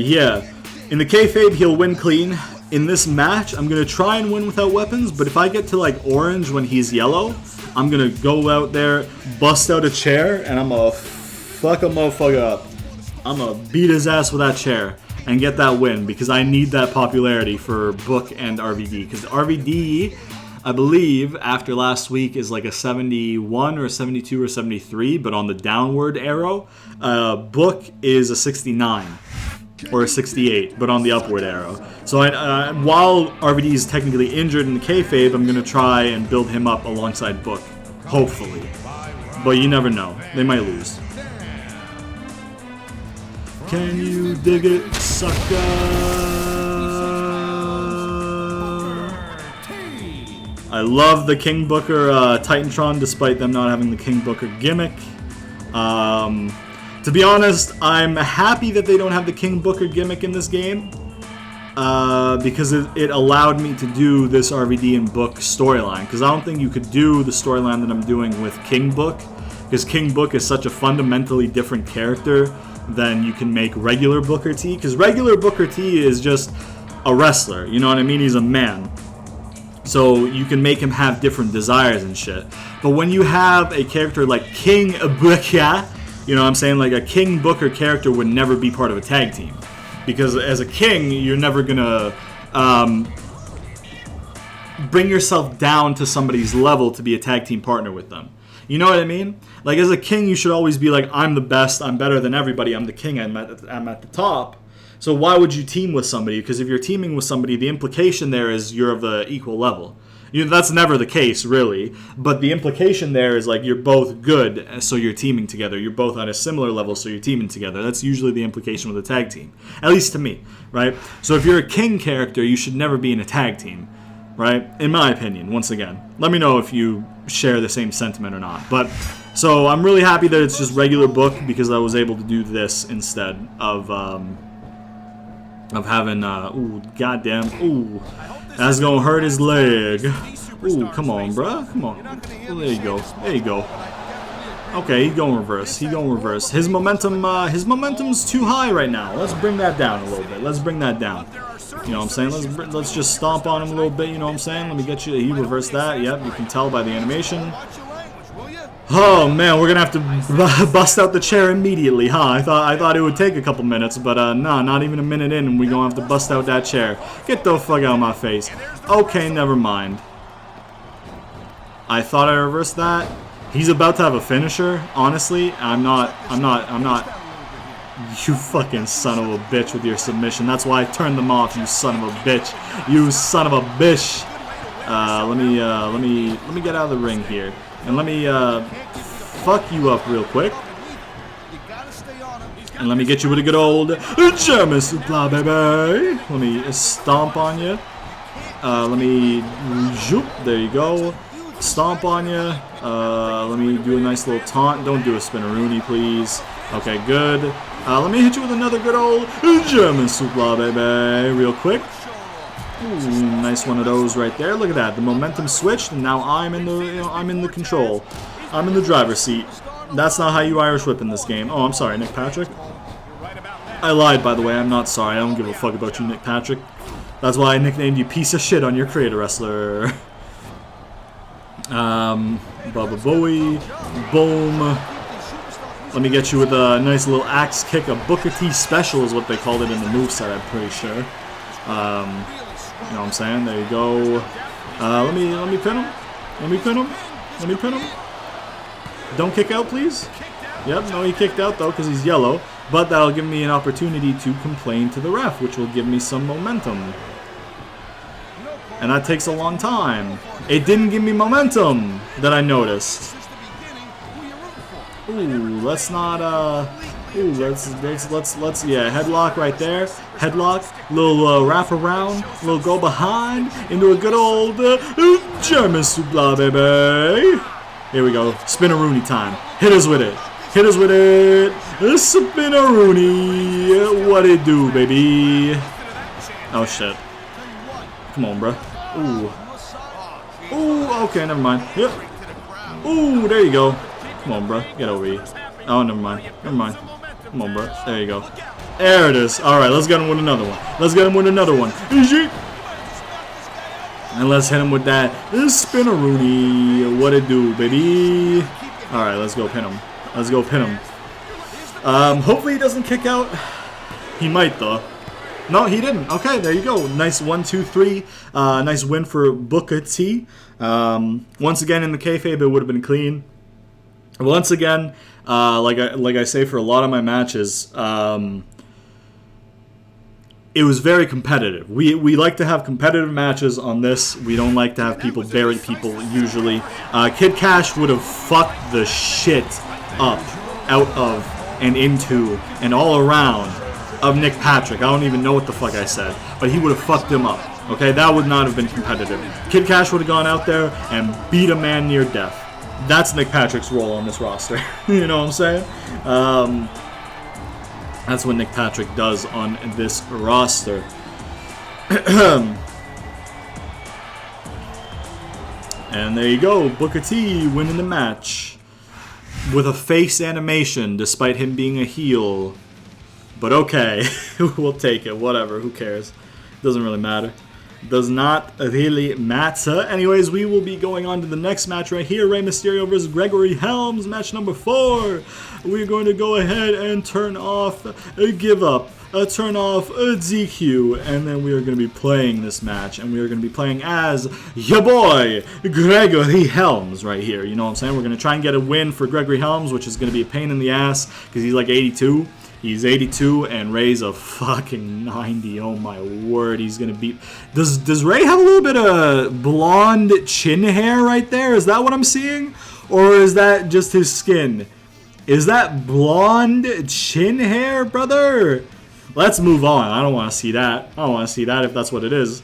Yeah, in the kayfabe, he'll win clean. In this match, I'm going to try and win without weapons, but if I get to, like, orange when he's yellow, I'm going to go out there, bust out a chair, and I'm going to fuck a motherfucker up. I'm going to beat his ass with that chair and get that win, because I need that popularity for Book and RVD. Because RVD, I believe, after last week is like a 71 or a 72 or 73, but on the downward arrow, Book is a 69 or a 68, but on the upward arrow. So while RVD is technically injured in the kayfabe, I'm going to try and build him up alongside Book, hopefully. But you never know. They might lose. Can you dig it, sucker? I love the King Booker Titantron, despite them not having the King Booker gimmick. To be honest, I'm happy that they don't have the King Booker gimmick in this game, because it allowed me to do this RVD and Book storyline. Because I don't think you could do the storyline that I'm doing with King Book, because King Book is such a fundamentally different character than you can make regular Booker T. Because regular Booker T is just a wrestler, you know what I mean? He's a man. So you can make him have different desires and shit. But when you have a character like King Booker, you know what I'm saying? Like a King Booker character would never be part of a tag team. Because as a king, you're never gonna bring yourself down to somebody's level to be a tag team partner with them. You know what I mean? Like, as a king, you should always be like, I'm the best, I'm better than everybody, I'm the king, I'm at the top. So why would you team with somebody? Because if you're teaming with somebody, the implication there is you're of the equal level. You know, that's never the case, really. But the implication there is, like, you're both good, so you're teaming together. You're both on a similar level, so you're teaming together. That's usually the implication with a tag team. At least to me, right? So if you're a king character, you should never be in a tag team, right? In my opinion, once again. Let me know if you share the same sentiment or not. But so I'm really happy that it's just regular Book, because I was able to do this instead of of having, ooh, goddamn, ooh, that's gonna hurt his leg. Ooh, come on, bruh, come on. There you go, there you go. Okay, he's going reverse. He's going reverse. His momentum's too high right now. Let's bring that down a little bit. Let's bring that down. You know what I'm saying? Let's just stomp on him a little bit. You know what I'm saying? Let me get you. He reversed that. Yep, you can tell by the animation. Oh man, we're gonna have to bust out the chair immediately, huh? I thought it would take a couple minutes, but nah, not even a minute in, and we're gonna have to bust out that chair. Get the fuck out of my face. Okay, never mind. I thought I reversed that. He's about to have a finisher. Honestly, I'm not. You fucking son of a bitch with your submission. That's why I turned them off. You son of a bitch. You son of a bitch. Let me get out of the ring here, and let me fuck you up real quick, and let me get you with a good old German suplex, baby. Let me stomp on you. Let me zoop. There you go. Stomp on you. Let me do a nice little taunt. Don't do a spinneroonie, please. Okay, good. Let me hit you with another good old German suplex, baby, real quick. Ooh, nice one of those right there. Look at that. The momentum switched, and now I'm in the control. I'm in the driver's seat. That's not how you Irish whip in this game. Oh, I'm sorry, Nick Patrick. I lied, by the way. I'm not sorry. I don't give a fuck about you, Nick Patrick. That's why I nicknamed you piece of shit on your Creator Wrestler. Baba Bowie, boom. Let me get you with a nice little axe kick. A Booker T special is what they called it in the moveset, I'm pretty sure. You know what I'm saying? There you go. Let me pin him. Let me pin him. Let me pin him. Don't kick out, please. Yep, no, he kicked out though because he's yellow. But that'll give me an opportunity to complain to the ref, which will give me some momentum. And that takes a long time. It didn't give me momentum that I noticed. Ooh, let's not, ooh, let's, yeah, headlock right there. Headlock, little wrap around, little go behind, into a good old German suplex, baby. Here we go, spinneroonie time. Hit us with it. Hit us with it. Spinneroonie. What it do, baby? Oh, shit. Come on, bro. Ooh. Ooh, okay, never mind. Yep. Ooh, there you go. Come on, bro. Get over here. Oh, never mind. Never mind. Come on, bro. There you go. There it is. Alright, let's get him with another one. Let's get him with another one. And let's hit him with that spinneroonie. What it do, baby? Alright, let's go pin him. Let's go pin him. Hopefully he doesn't kick out. He might, though. No, he didn't. Okay, there you go. Nice 1, 2, 3. Nice win for Booker T. Once again, in the kayfabe, it would have been clean. Once again, like I say for a lot of my matches, it was very competitive. We like to have competitive matches on this. We don't like to have people bury people usually. Kid Kash would have fucked the shit up, out of, and into, and all around of Nick Patrick. I don't even know what the fuck I said, but he would have fucked him up. Okay, that would not have been competitive. Kid Kash would have gone out there and beat a man near death. That's Nick Patrick's role on this roster. You know what I'm saying? That's what Nick Patrick does on this roster. And there you go. Booker T winning the match with a face animation despite him being a heel. But okay, we'll take it. Whatever, who cares? Doesn't really matter. Does not really matter. Anyways, we will be going on to the next match right here. Rey Mysterio versus Gregory Helms, match number 4. We're going to go ahead and turn off a give up, turn off a DQ, and then we are going to be playing this match, and we are going to be playing as your boy, Gregory Helms, right here. You know what I'm saying? We're going to try and get a win for Gregory Helms, which is going to be a pain in the ass, because he's like 82. He's 82 and Ray's a fucking 90. Oh my word, he's gonna beat. Does Ray have a little bit of blonde chin hair right there? Is that what I'm seeing? Or is that just his skin? Is that blonde chin hair, brother? Let's move on. I don't want to see that. I don't want to see that if that's what it is.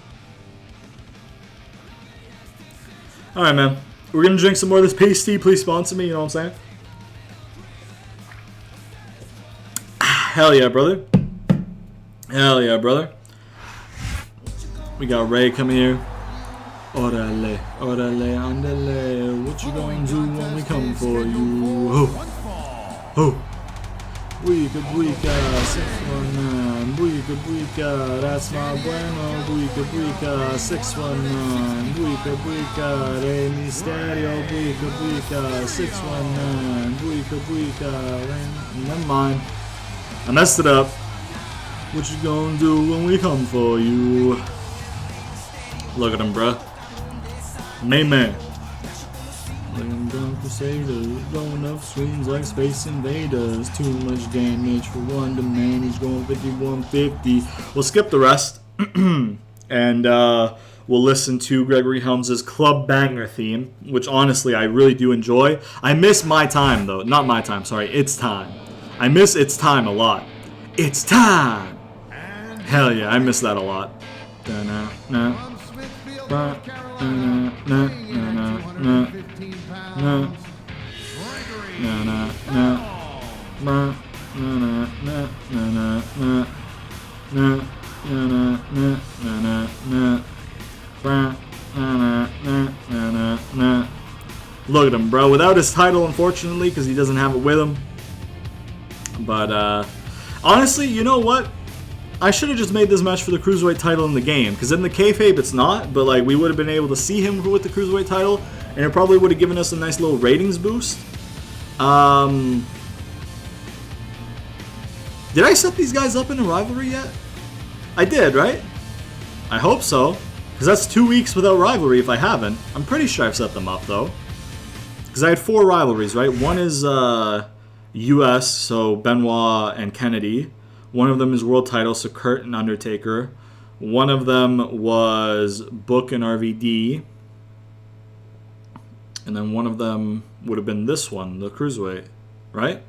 Alright, man. We're gonna drink some more of this pasty. Please sponsor me, you know what I'm saying? Hell yeah, brother. Hell yeah, brother. We got Ray coming here. Orale, orale, andale. What you gonna do when we come for you? Oh, oh. Buika, buika, 619. Buika, buika, that's my bueno. Buika, buika, 619. Buika, buika, Rey Mysterio. Buika, buika, 619. Buika, buika, never mind. I messed it up. What you gonna do when we come for you? Look at him, bruh. Main man. Laying down Crusaders, blowing up screens like Space Invaders. Too much damage for one demand. He's going 5150. We'll skip the rest. And we'll listen to Gregory Helms' Club Banger theme, which honestly I really do enjoy. I miss My Time though. Not My Time, sorry. It's Time. I miss It's Time a lot. It's time! Hell yeah, I miss that a lot. Look at him, bro. Without his title, unfortunately, because he doesn't have it with him. But, honestly, you know what? I should have just made this match for the Cruiserweight title in the game, because in the kayfabe it's not, but like we would have been able to see him with the Cruiserweight title, and it probably would have given us a nice little ratings boost. Did I set these guys up in a rivalry yet? I did, right? I hope so, because that's 2 weeks without rivalry if I haven't. I'm pretty sure I've set them up though, because I had 4 rivalries, right? One is US, so Benoit and Kennedy. One of them is world title, so Kurt and Undertaker. One of them was Book and RVD. And then one of them would have been this one, the Cruiserweight, right?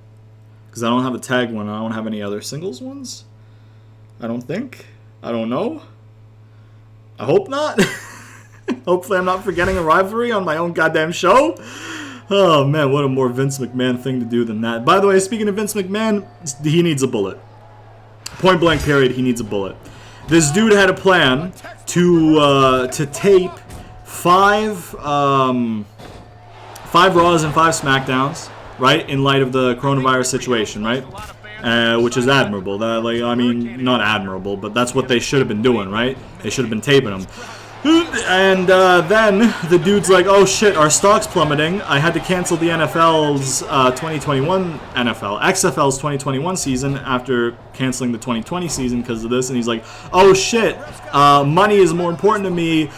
Because I don't have a tag one, I don't have any other singles ones. I don't think. I don't know. I hope not. Hopefully I'm not forgetting a rivalry on my own goddamn show. Oh man, what a more Vince McMahon thing to do than that. By the way, speaking of Vince McMahon, he needs a bullet. Point blank period, he needs a bullet. This dude had a plan to tape 5 Raws and 5 Smackdowns, right? In light of the coronavirus situation, right? Which is admirable. That, like, I mean, not admirable, but that's what they should have been doing, right? They should have been taping them. And then the dude's like, oh shit, our stock's plummeting. I had to cancel the NFL's 2021 XFL's 2021 season after canceling the 2020 season because of this. And he's like, oh shit, money is more important to me,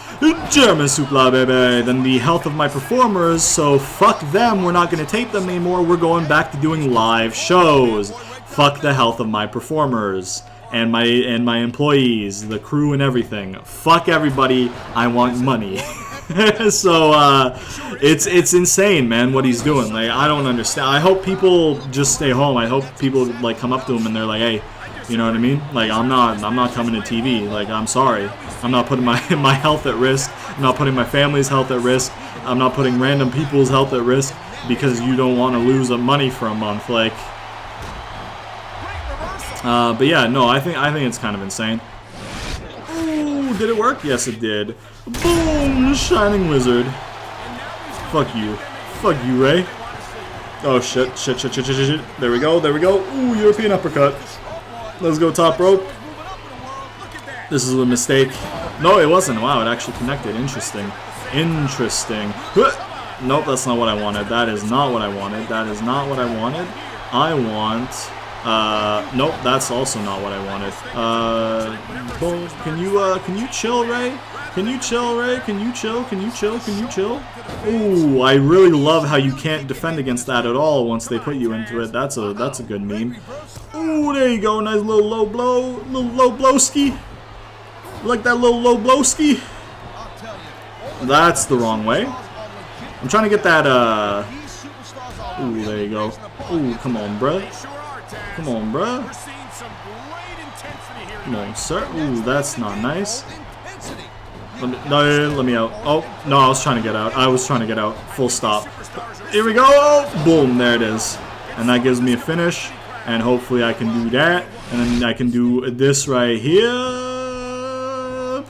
German supla baby, than the health of my performers. So fuck them, we're not going to tape them anymore. We're going back to doing live shows. Fuck the health of my performers. And my employees, the crew and everything. Fuck everybody, I want money. So it's insane, man, what he's doing. Like, I don't understand. I hope people just stay home. I hope people like come up to him and they're like, hey, you know what I mean? Like, I'm not coming to TV. Like, I'm sorry. I'm not putting my health at risk. I'm not putting my family's health at risk. I'm not putting random people's health at risk because you don't want to lose money for a month. Like, but yeah, no, I think it's kind of insane. Ooh, did it work? Yes, it did. Boom, Shining Wizard. Fuck you. Fuck you, Ray. Oh, shit. There we go. Ooh, European uppercut. Let's go top rope. This is a mistake. No, it wasn't. Wow, it actually connected. Interesting. Nope, that's not what I wanted. That is not what I wanted. I want... nope, that's also not what I wanted. Can you chill, Ray? Can you chill, Ray? Can you chill? Ooh, I really love how you can't defend against that at all once they put you into it. That's a good meme. Ooh, there you go, nice little low blow, blowski. Like that little low blowski. That's the wrong way. I'm trying to get that, ooh, there you go. Ooh, come on, bruh. Come on, sir. Ooh, that's not nice. Let me out. Oh, no, I was trying to get out. Full stop. Here we go. Oh, boom, there it is. And that gives me a finish. And hopefully I can do that. And then I can do this right here.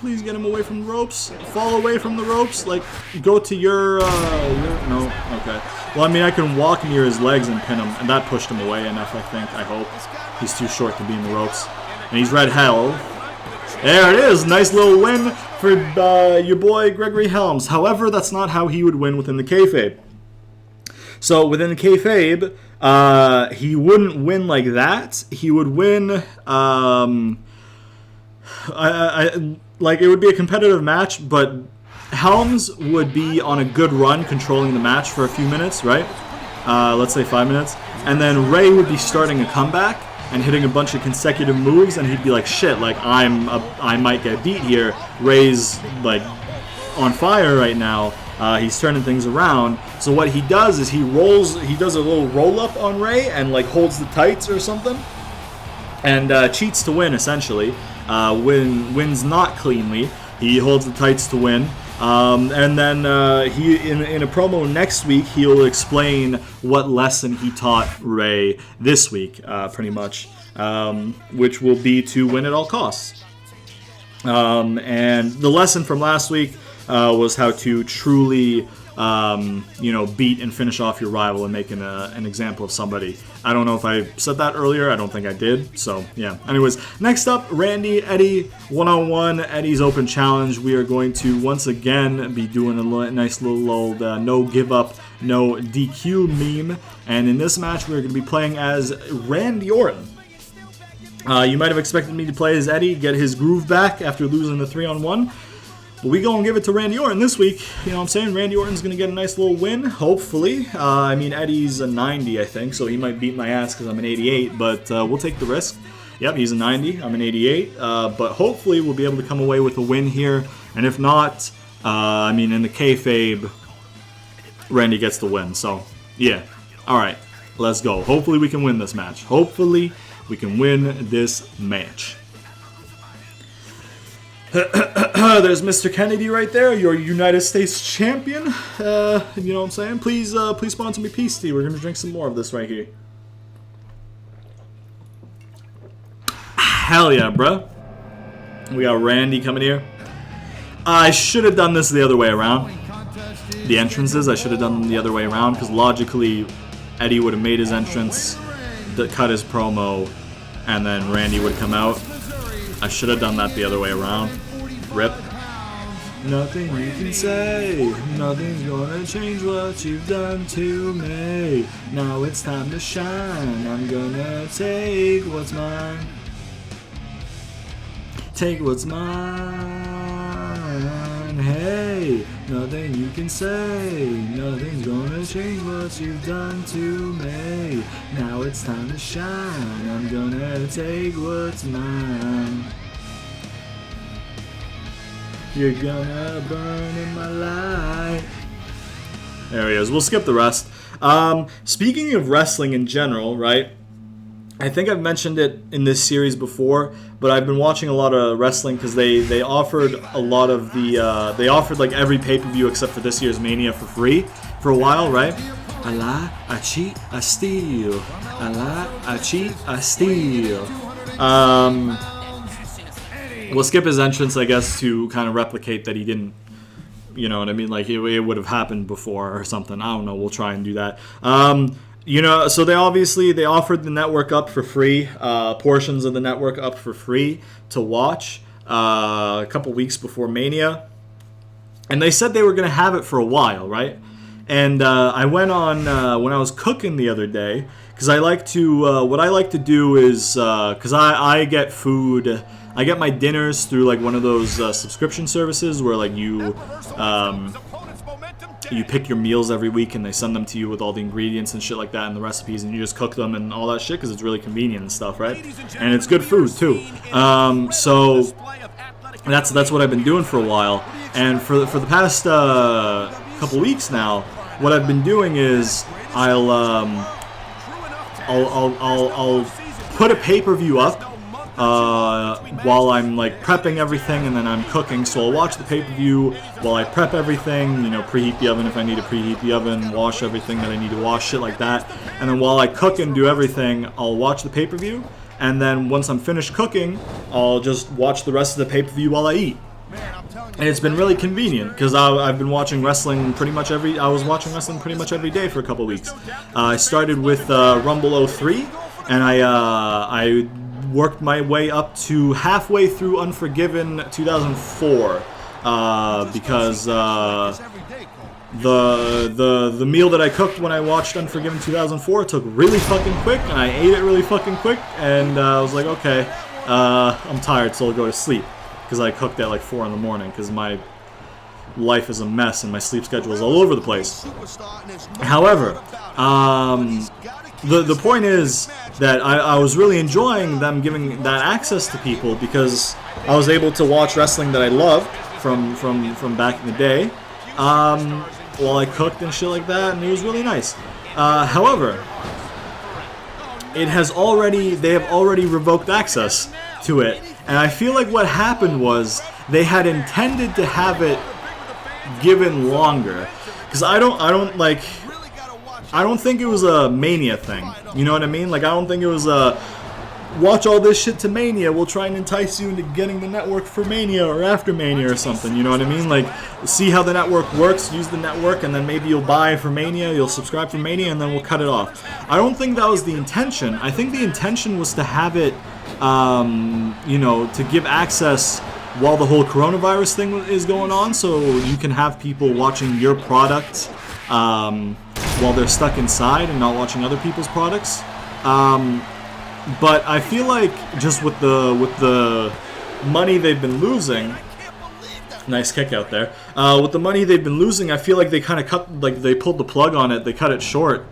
Please get him away from the ropes. Fall away from the ropes. Like, go to your no, okay. Well, I mean, I can walk near his legs and pin him, and that pushed him away enough, I think, I hope. He's too short to be in the ropes. And he's red hell. There it is. Nice little win for your boy Gregory Helms. However, that's not how he would win within the kayfabe. So, within the kayfabe, he wouldn't win like that. He would win, like, it would be a competitive match, but Helms would be on a good run controlling the match for a few minutes, right? Let's say 5 minutes. And then Ray would be starting a comeback and hitting a bunch of consecutive moves, and he'd be like, shit, like, I might get beat here. Ray's, like, on fire right now. He's turning things around. So what he does is he does a little roll-up on Ray and, like, holds the tights or something. And cheats to win, essentially. Wins not cleanly. He holds the tights to win. And then he in a promo next week, he'll explain what lesson he taught Ray this week, pretty much, which will be to win at all costs. And the lesson from last week was how to truly, beat and finish off your rival and make an example of somebody. I don't know if I said that earlier. I don't think I did. So, yeah. Anyways, next up, Randy, Eddie, one-on-one, Eddie's Open Challenge. We are going to, once again, be doing a nice little old no give up, no DQ meme. And in this match, we're going to be playing as Randy Orton. You might have expected me to play as Eddie, get his groove back after losing the 3-on-1. But we gonna give it to Randy Orton this week. You know what I'm saying? Randy Orton's gonna get a nice little win, hopefully. I mean, Eddie's a 90, I think, so he might beat my ass because I'm an 88, but we'll take the risk. Yep, he's a 90, I'm an 88, but hopefully we'll be able to come away with a win here. And if not, I mean, in the kayfabe, Randy gets the win. So, yeah. Alright, let's go. Hopefully we can win this match. Hopefully we can win this match. There's Mr. Kennedy right there, your United States champion. You know what I'm saying? Please sponsor me peace tea. We're gonna drink some more of this right here. Hell yeah, bro. We got Randy coming here. I should have done this the other way around. The entrances, I should have done them the other way around, because logically, Eddie would have made his entrance, cut his promo, and then Randy would come out. I should have done that the other way around. Rip. Nothing you can say, nothing's gonna change what you've done to me. Now it's time to shine, I'm gonna take what's mine. Take what's mine. Hey, nothing you can say, nothing's gonna change what you've done to me. Now it's time to shine, I'm gonna take what's mine. You're gonna burn in my light. There he is. We'll skip the rest. Speaking of wrestling in general, right? I think I've mentioned it in this series before, but I've been watching a lot of wrestling because they offered a lot of the they offered like every pay-per-view except for this year's Mania for free for a while, right? I lie, I cheat, I steal. I lie, I cheat, I steal. We'll skip his entrance, I guess, to kind of replicate that he didn't, you know what I mean? Like, it would have happened before or something. I don't know. We'll try and do that. So they offered the network up for free, portions of the network up for free to watch a couple weeks before Mania. And they said they were going to have it for a while, right? And I went on, when I was cooking the other day, because I like to, what I like to do is, because I get food, I get my dinners through like one of those subscription services where like you pick your meals every week and they send them to you with all the ingredients and shit like that and the recipes, and you just cook them and all that shit because it's really convenient and stuff, right? And it's good food too. So that's what I've been doing for a while, and for the past couple weeks now, what I've been doing is I'll put a pay-per-view up while I'm like prepping everything, and then I'm cooking. So I'll watch the pay-per-view while I prep everything, you know, preheat the oven if I need to preheat the oven, wash everything that I need to wash, shit like that. And then while I cook and do everything, I'll watch the pay-per-view, and then once I'm finished cooking, I'll just watch the rest of the pay-per-view while I eat. And it's been really convenient because I've been watching wrestling pretty much I was watching wrestling pretty much every day for a couple weeks. I started with Rumble 03, and I worked my way up to halfway through Unforgiven 2004 because the meal that I cooked when I watched Unforgiven 2004 took really fucking quick, and I ate it really fucking quick, and I was like, okay, I'm tired, so I'll go to sleep. Because I cooked at like 4 in the morning because my life is a mess and my sleep schedule is all over the place. However, the point is that I was really enjoying them giving that access to people because I was able to watch wrestling that I loved from back in the day while I cooked and shit like that, and it was really nice. However, they have already revoked access to it. And I feel like what happened was they had intended to have it given longer, because I don't think it was a Mania thing. You know what I mean? Like, I don't think it was a watch all this shit to Mania. We'll try and entice you into getting the network for Mania or after Mania or something. You know what I mean? Like, see how the network works, use the network, and then maybe you'll buy for Mania, you'll subscribe for Mania, and then we'll cut it off. I don't think that was the intention. I think the intention was to have it, you know, to give access while the whole coronavirus thing is going on, so you can have people watching your product while they're stuck inside and not watching other people's products. But I feel like just with the money they've been losing, nice kick out there. With the money they've been losing, I feel like they kind of they pulled the plug on it. They cut it short,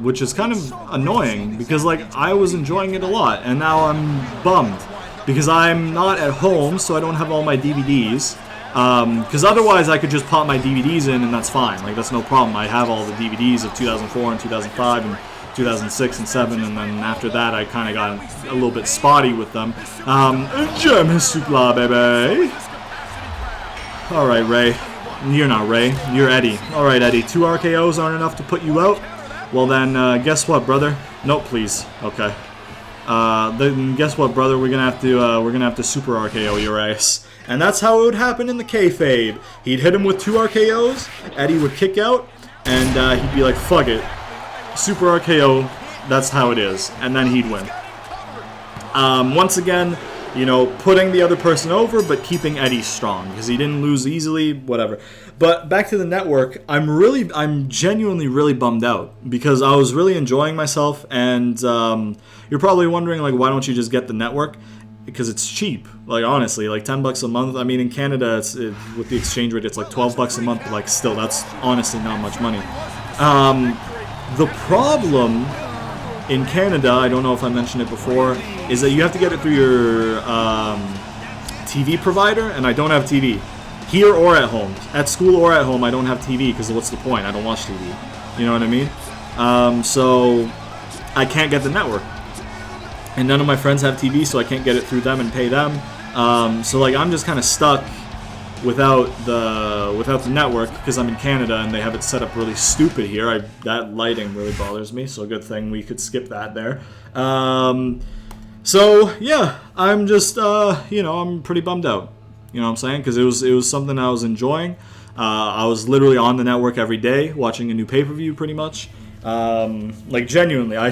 which is kind of annoying because like I was enjoying it a lot, and now I'm bummed because I'm not at home, so I don't have all my DVDs. Because otherwise I could just pop my DVDs in and that's fine. Like, that's no problem. I have all the DVDs of 2004 and 2005 and 2006 and 7, and then after that I kind of got a little bit spotty with them. German Supla, baby. Alright, Ray. You're not Ray. You're Eddie. Alright, Eddie. 2 RKOs aren't enough to put you out? Well then, guess what, brother? Nope, please. Okay. Then guess what, brother? We're gonna have to super RKO your ass. And that's how it would happen in the kayfabe. He'd hit him with 2 RKOs, Eddie would kick out, and he'd be like, fuck it. Super RKO, that's how it is. And then he'd win. Once again, you know, putting the other person over, but keeping Eddie strong, because he didn't lose easily, whatever. But back to the network, I'm genuinely really bummed out, because I was really enjoying myself, and you're probably wondering, like, why don't you just get the network? Because it's cheap, like, honestly, like $10 a month. I mean, in Canada, with the exchange rate, it's like $12 a month, but like, still, that's honestly not much money. The problem in Canada, I don't know if I mentioned it before, is that you have to get it through your TV provider, and I don't have TV. Here or at home. At school or at home, I don't have TV, because what's the point? I don't watch TV. You know what I mean? So I can't get the network. And none of my friends have TV, so I can't get it through them and pay them. So like, I'm just kind of stuck without the network because I'm in Canada and they have it set up really stupid here. That lighting really bothers me, so good thing we could skip that there. So yeah, I'm just you know, I'm pretty bummed out. You know what I'm saying? Because it was something I was enjoying. I was literally on the network every day watching a new pay-per-view pretty much. Like, genuinely, I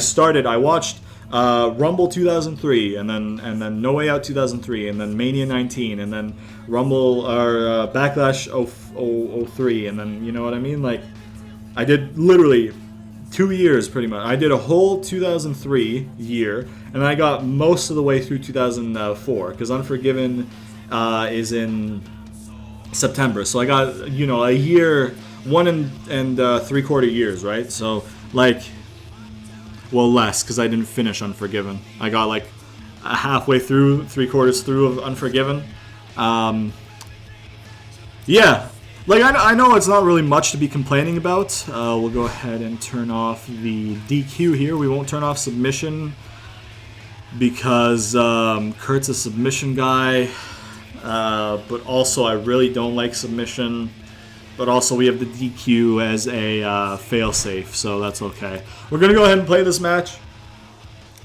watched Rumble 2003, and then No Way Out 2003, and then Mania 19, and then Rumble or Backlash 03, and then, you know what I mean? Like, I did literally 2 years pretty much. I did a whole 2003 year, and I got most of the way through 2004 because Unforgiven is in September, so I got, you know, a year, 1 and 3/4 years, right? So like, well, less, because I didn't finish Unforgiven. I got like halfway through, 3/4 through of Unforgiven. Yeah, like, I know it's not really much to be complaining about. We'll go ahead and turn off the DQ here. We won't turn off submission because Kurt's a submission guy, but also I really don't like submission. But also we have the DQ as a fail-safe, so that's okay. We're going to go ahead and play this match.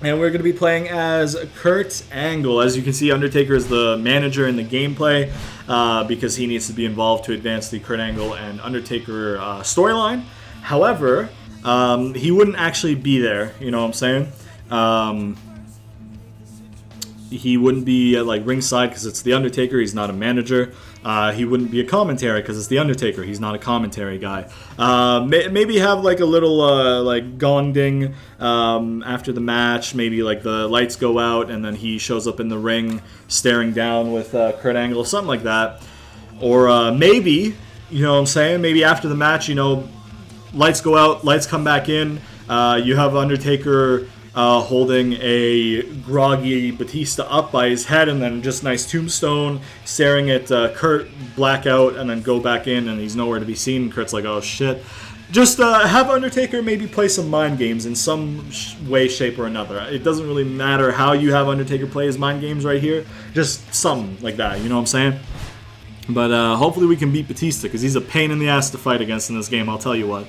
And we're going to be playing as Kurt Angle. As you can see, Undertaker is the manager in the gameplay because he needs to be involved to advance the Kurt Angle and Undertaker storyline. However, he wouldn't actually be there, you know what I'm saying? He wouldn't be at like ringside because it's the Undertaker. He's not a manager. He wouldn't be a commentary because it's the Undertaker. He's not a commentary guy. Maybe have like a little like gong ding after the match. Maybe like the lights go out and then he shows up in the ring staring down with Kurt Angle, something like that. Or maybe, you know what I'm saying? Maybe after the match, you know, lights go out, lights come back in. You have Undertaker holding a groggy Batista up by his head, and then just nice tombstone, staring at Kurt, blackout, and then go back in, and he's nowhere to be seen. Kurt's like, oh shit. Just have Undertaker maybe play some mind games in some way, shape, or another. It doesn't really matter how you have Undertaker play his mind games right here. Just something like that, you know what I'm saying? But hopefully we can beat Batista, because he's a pain in the ass to fight against in this game, I'll tell you what.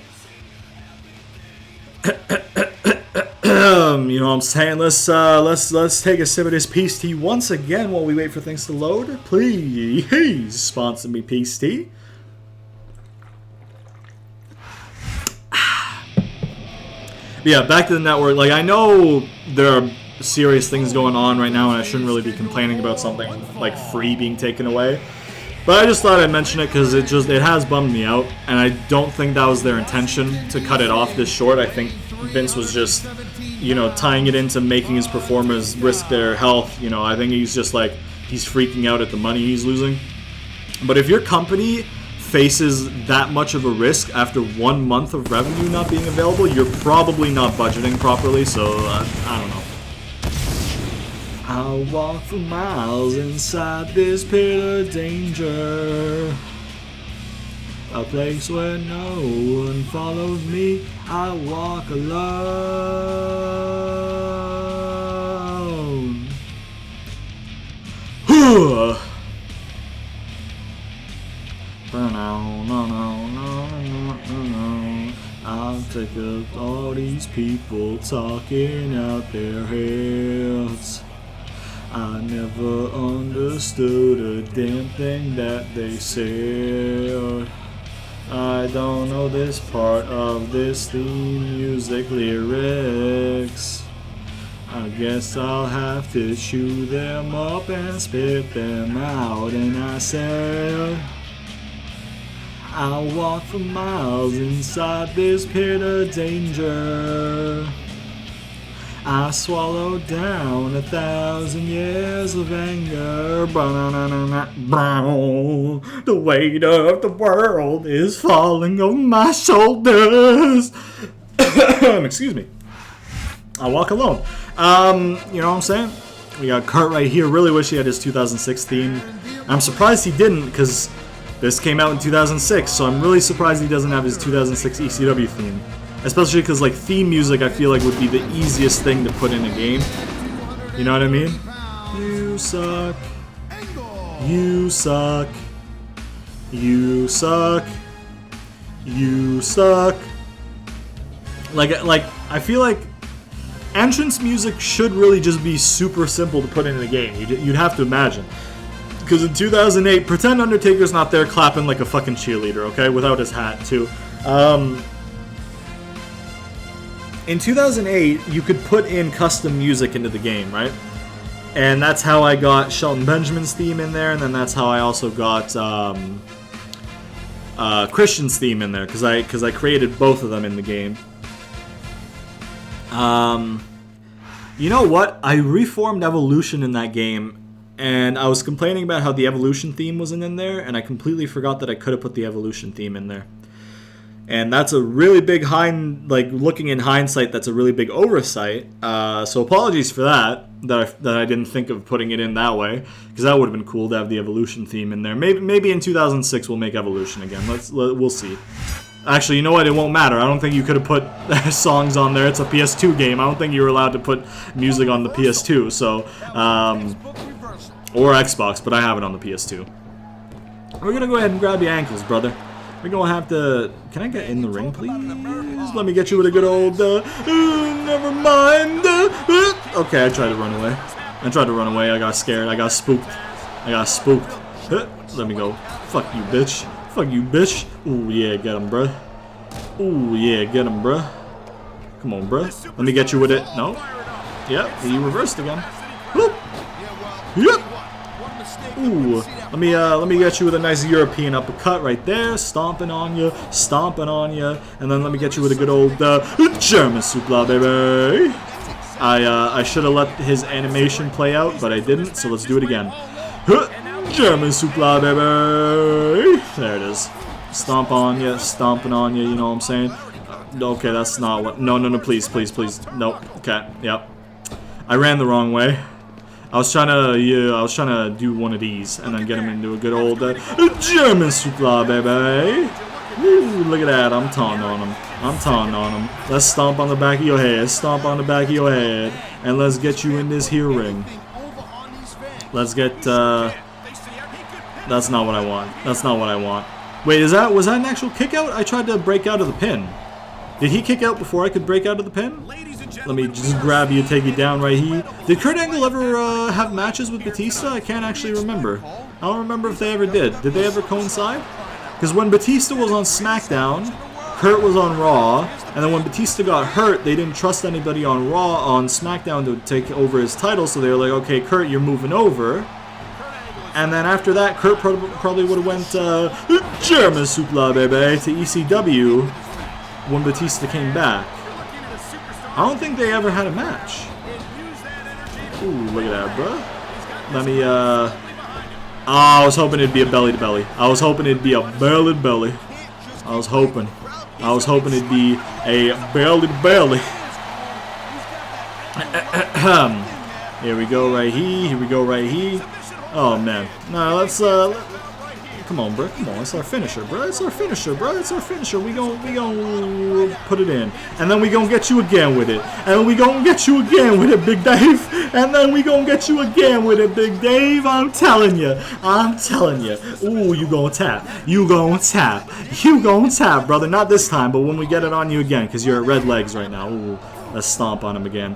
You know what I'm saying? Let's take a sip of this peace tea once again while we wait for things to load. Please sponsor me, peace tea. Yeah, back to the network. Like, I know there are serious things going on right now, and I shouldn't really be complaining about something like free being taken away. But I just thought I'd mention it because it has bummed me out, and I don't think that was their intention to cut it off this short. I think Vince was just, you know, tying it into making his performers risk their health. You know, I think he's just like, he's freaking out at the money he's losing. But if your company faces that much of a risk after 1 month of revenue not being available, you're probably not budgeting properly, so I don't know. I'll walk for miles inside this pit of danger, a place where no one follows me. I walk alone. I'll take up all these people talking out their heads. I never understood a damn thing that they said. I don't know this part of this theme music lyrics. I guess I'll have to chew them up and spit them out. And I said, I'll walk for miles inside this pit of danger. I swallowed down 1,000 years of anger. The weight of the world is falling on my shoulders. Excuse me. I walk alone. You know what I'm saying? We got Kurt right here. Really wish he had his 2006 theme. I'm surprised he didn't, because this came out in 2006, so I'm really surprised he doesn't have his 2006 ECW theme. Especially because, like, theme music, I feel like would be the easiest thing to put in a game. You know what I mean? You suck. You suck. You suck. You suck. Like, I feel like entrance music should really just be super simple to put in a game. You'd have to imagine. Because in 2008, pretend Undertaker's not there clapping like a fucking cheerleader, okay? Without his hat, too. In 2008, you could put in custom music into the game, right? And that's how I got Shelton Benjamin's theme in there, and then that's how I also got Christian's theme in there, because I created both of them in the game. You know what? I reformed Evolution in that game, and I was complaining about how the Evolution theme wasn't in there, and I completely forgot that I could have put the Evolution theme in there. And that's a really big, looking in hindsight, that's a really big oversight. So apologies for that I didn't think of putting it in that way, because that would have been cool to have the Evolution theme in there. Maybe in 2006 we'll make Evolution again. We'll see. Actually, you know what? It won't matter. I don't think you could have put songs on there. It's a PS2 game. I don't think you were allowed to put music on the PS2. So, or Xbox, but I have it on the PS2. We're gonna go ahead and grab your ankles, brother. We're gonna have to... Can I get in the ring, please? Let me get you with a good old... never mind. Okay, I tried to run away. I tried to run away. I got scared. I got spooked. I got spooked. Let me go. Fuck you, bitch. Fuck you, bitch. Ooh, yeah, get him, bruh. Ooh, yeah, get him, bruh. Come on, bruh. Let me get you with it. No. Yep, he reversed again. Whoop. Yep. Ooh, let me get you with a nice European uppercut right there, stomping on you, and then let me get you with a good old German suplex, baby. I should have let his animation play out, but I didn't, so let's do it again. German suplex, baby. There it is. Stomp on you, stomping on you. You know what I'm saying? Okay, that's not what. No, please. Nope. Okay, yep. I ran the wrong way. I was trying to do one of these and then get him into a good old German suplex, baby. Woo, look at that. I'm taunting on him. Let's stomp on the back of your head. Stomp on the back of your head. And let's get you in this here ring. Let's get, that's not what I want. That's not what I want. Wait, was that an actual kick out? I tried to break out of the pin. Did he kick out before I could break out of the pin? Let me just grab you, take you down right here. Did Kurt Angle ever have matches with Batista? I can't actually remember. I don't remember if they ever did. Did they ever coincide? Because when Batista was on SmackDown, Kurt was on Raw, and then when Batista got hurt, they didn't trust anybody on Raw, on SmackDown to take over his title, so they were like, okay, Kurt, you're moving over. And then after that, Kurt probably would have went German suplex, baby, to ECW when Batista came back. I don't think they ever had a match. Ooh, look at that, bro. Let me, oh, I was hoping it'd be a belly-to-belly. I was hoping it'd be a belly-to-belly. I was hoping it'd be a belly-to-belly. Here we go right here. Oh, man. No, let's, come on, bro. Come on, it's our finisher, bro. It's our finisher. We gon' put it in, and then we gon' get you again with it, and we gon' get you again with it, Big Dave, and then we gon' get you again with it, Big Dave. I'm telling you. Ooh, you gon' tap, brother. Not this time, but when we get it on you again, cause you're at red legs right now. Ooh. Let's stomp on him again.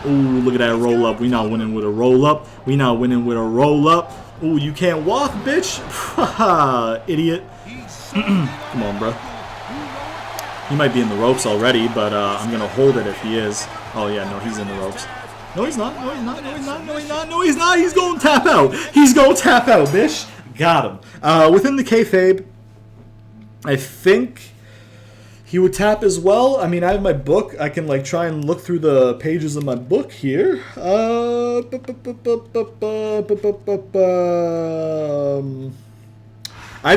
Ooh, look at that roll up. We not winning with a roll up. Ooh, you can't walk, bitch. Idiot. Come on, bro. He might be in the ropes already, but I'm going to hold it if he is. Oh, yeah, no, he's in the ropes. No, he's not. He's going to tap out. Bitch. Got him. Within the kayfabe, I think he would tap as well. I mean, I have my book. I can like try and look through the pages of my book here. I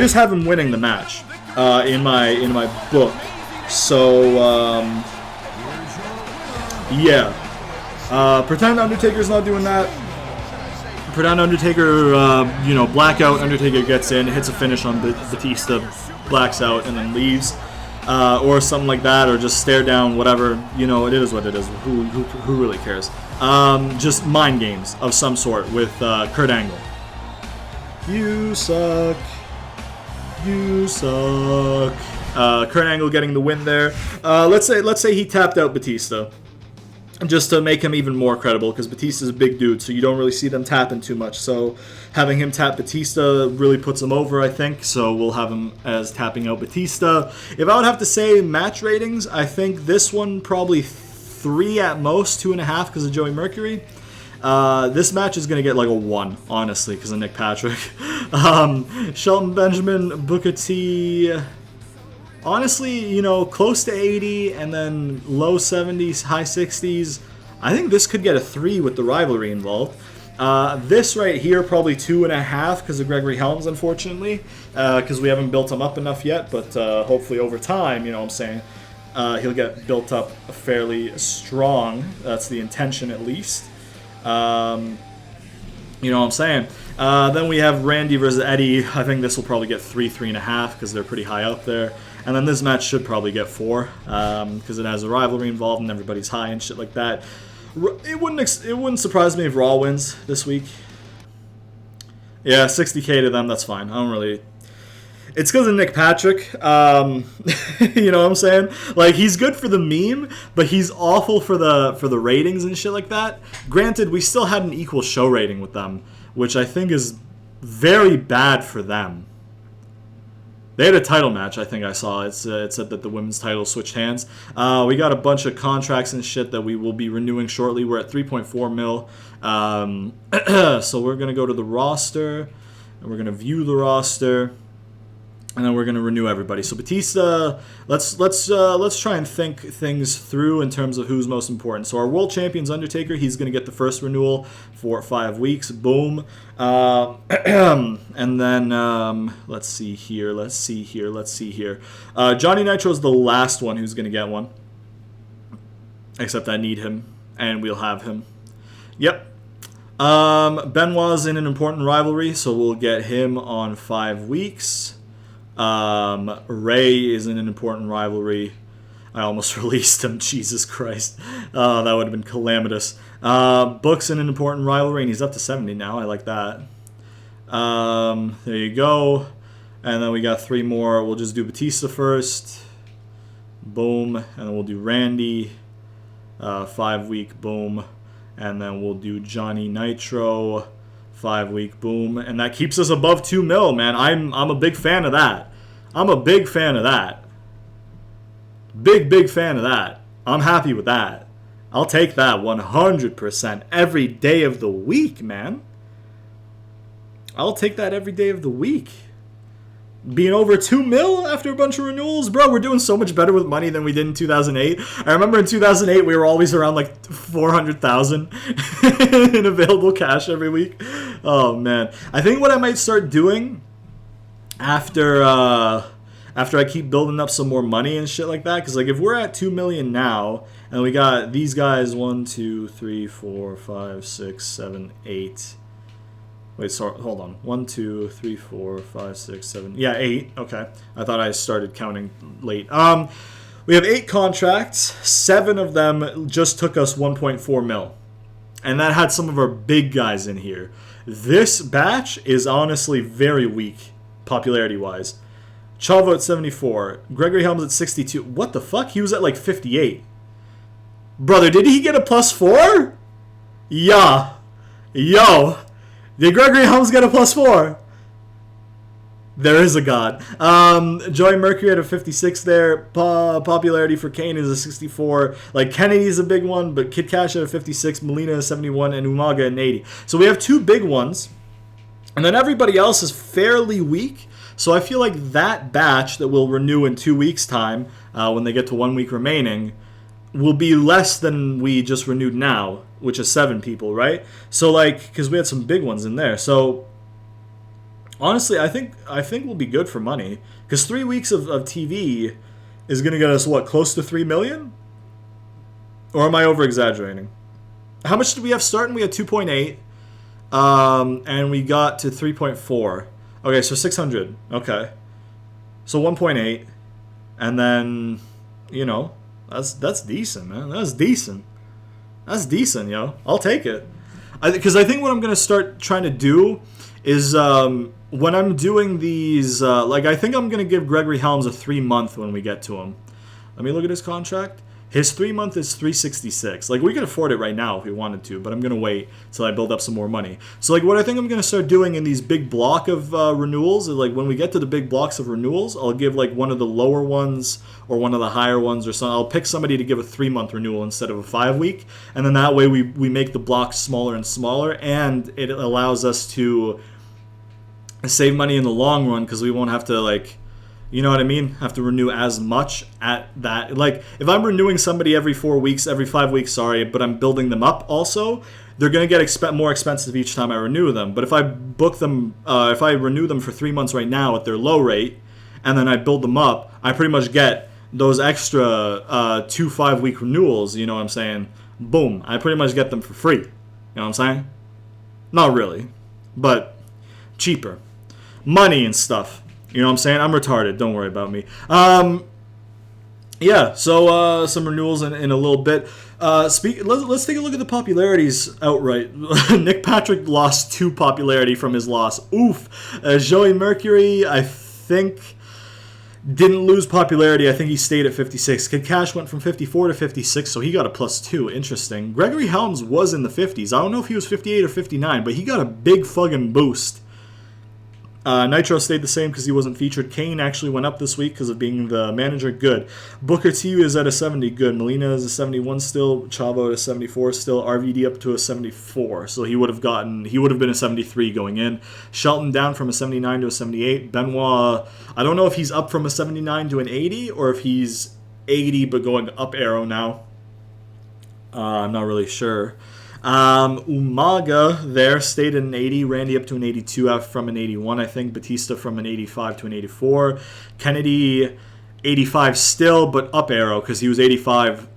just have him winning the match in my book. So yeah. Pretend Undertaker's not doing that. Pretend Undertaker, blackout. Undertaker gets in, hits a finish on Batista, blacks out, and then leaves. Or something like that, or just stare down, whatever. It is what it is. Who really cares? Just mind games of some sort with Kurt Angle. You suck. Kurt Angle getting the win there. Let's say he tapped out Batista, just to make him even more credible, because Batista's a big dude, so you don't really see them tapping too much. So having him tap Batista really puts him over, I think. So we'll have him as tapping out Batista. If I would have to say match ratings, I think this one probably 3 at most, 2.5 because of Joey Mercury. This match is going to get like a 1, honestly, because of Nick Patrick. Shelton Benjamin, Booker T... Honestly, close to 80 and then low 70s, high 60s. I think this could get a 3 with the rivalry involved. This right here, probably 2.5 because of Gregory Helms, unfortunately. Because we haven't built him up enough yet, but hopefully over time, he'll get built up fairly strong. That's the intention, at least. Then we have Randy versus Eddie. I think this will probably get 3.5 because they're pretty high up there. And then this match should probably get 4 because it has a rivalry involved and everybody's high and shit like that. It wouldn't surprise me if Raw wins this week. Yeah, 60K to them, that's fine. I don't really... It's because of Nick Patrick. You know what I'm saying? Like, he's good for the meme, but he's awful for the ratings and shit like that. Granted, we still had an equal show rating with them, which I think is very bad for them. They had a title match, I think I saw. It said that the women's title switched hands. We got a bunch of contracts and shit that we will be renewing shortly. We're at 3.4 mil. So we're going to go to the roster, and we're going to view the roster, and then we're going to renew everybody. So Batista, let's try and think things through in terms of who's most important. So our world champion's Undertaker. He's going to get the first renewal for 5 weeks. Boom. And then let's see here. Johnny Nitro's the last one who's going to get one. Except I need him, and we'll have him. Yep. Benoit's in an important rivalry, so we'll get him on 5 weeks. Ray is in an important rivalry. I almost released him. Jesus Christ. That would have been calamitous. Book's in an important rivalry, and he's up to 70 now. I like that. There you go. And then we got 3 more. We'll just do Batista first. Boom. And then we'll do Randy. 5 week. Boom. And then we'll do Johnny Nitro. 5 week. Boom. And that keeps us above 2 mil, man. I'm a big fan of that. I'm a big fan of that. Big fan of that. I'm happy with that. I'll take that 100% every day of the week, man. I'll take that every day of the week. Being over 2 mil after a bunch of renewals, bro, we're doing so much better with money than we did in 2008. I remember in 2008 we were always around like 400,000 in available cash every week. Oh man, I think what I might start doing after I keep building up some more money and shit like that, because like if we're at 2 million now and we got these guys 1, 2, 3, 4, 5, 6, 7, 8. Wait, sorry, hold on. 1, 2, 3, 4, 5, 6, 7. Yeah, 8. Okay. I thought I started counting late. We have 8 contracts. 7 of them just took us 1.4 mil. And that had some of our big guys in here. This batch is honestly very weak, popularity-wise. Chavo at 74. Gregory Helms at 62. What the fuck? He was at like 58. Brother, did he get a +4? Yeah. Yo. Did Gregory Helms get a +4? There is a god. Joey Mercury at a 56 there. Popularity for Kane is a 64. Like, Kennedy's a big one, but Kid Kash at a 56, Molina at 71, and Umaga at an 80. So we have 2 big ones. And then everybody else is fairly weak. So I feel like that batch that we'll renew in 2 weeks' time, when they get to 1 week remaining, will be less than we just renewed now, which is 7 people, right? So like, because we had some big ones in there. So honestly, I think we'll be good for money, because 3 weeks of TV is going to get us what, close to 3 million? Or am I over exaggerating? How much did we have starting? We had 2.8, and we got to 3.4. Okay, so 600. Okay, so 1.8, and then, you know, that's decent, man. That's decent. That's decent, yo. I'll take it. Because I think what I'm going to start trying to do is when I'm doing these, like, I think I'm going to give Gregory Helms a 3-month when we get to him. Let me look at his contract. His 3-month is 366. Like, we could afford it right now if we wanted to, but I'm going to wait till I build up some more money. So, like, what I think I'm going to start doing in these big block of renewals is, like, when we get to the big blocks of renewals, I'll give, like, one of the lower ones or one of the higher ones or something. I'll pick somebody to give a 3-month renewal instead of a 5-week, and then that way we make the blocks smaller and smaller, and it allows us to save money in the long run because we won't have to, like, you know what I mean? Have to renew as much at that. Like, if I'm renewing somebody every 4 weeks, every 5 weeks, sorry, but I'm building them up also, they're going to get more expensive each time I renew them. But if I book them, if I renew them for 3 months right now at their low rate, and then I build them up, I pretty much get those extra 2 5-week renewals, you know what I'm saying? Boom. I pretty much get them for free. You know what I'm saying? Not really, but cheaper. Money and stuff. You know what I'm saying? I'm retarded. Don't worry about me. Yeah, so some renewals in a little bit. Let's take a look at the popularities outright. Nick Patrick lost 2 popularity from his loss. Oof. Joey Mercury, I think didn't lose popularity. I think he stayed at 56. Kid Kash went from 54 to 56, so he got a +2. Interesting. Gregory Helms was in the 50s. I don't know if he was 58 or 59, but he got a big fucking boost. Nitro stayed the same because he wasn't featured. Kane actually went up this week because of being the manager. Good. Booker T is at a 70. Good. Melina is a 71 still. Chavo at a 74 still. RVD up to a 74. So he would have been a 73 going in. Shelton down from a 79 to a 78. Benoit, I don't know if he's up from a 79 to an 80 or if he's 80 but going up arrow now. I'm not really sure. Umaga there stayed at an 80. Randy up to an 82 from an 81, I think. Batista from an 85 to an 84. Kennedy 85 still, but up arrow because he was 85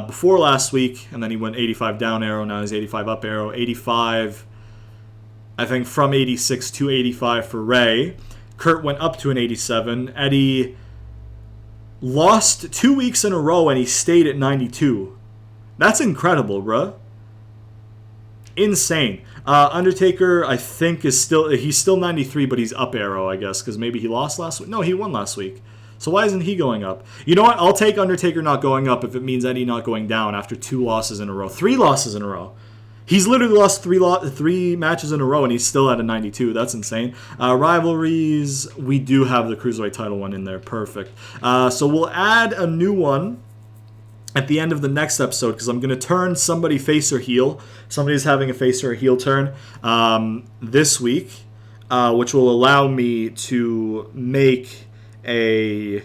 before last week, and then he went 85 down arrow. Now he's 85 up arrow. 85, I think, from 86 to 85 for Ray. Kurt went up to an 87. Eddie lost 2 weeks in a row, and he stayed at 92. That's incredible, bruh. Insane. Undertaker, I think, he's still 93, but he's up arrow, I guess, because maybe he lost last week. No, he won last week. So why isn't he going up? You know what? I'll take Undertaker not going up if it means Eddie not going down after 2 losses in a row. 3 losses in a row. He's literally lost 3 matches in a row, and he's still at a 92. That's insane. Rivalries, we do have the Cruiserweight title one in there. Perfect. So we'll add a new one at the end of the next episode, because I'm going to turn somebody face or heel. Somebody's having a face or a heel turn this week, which will allow me to make a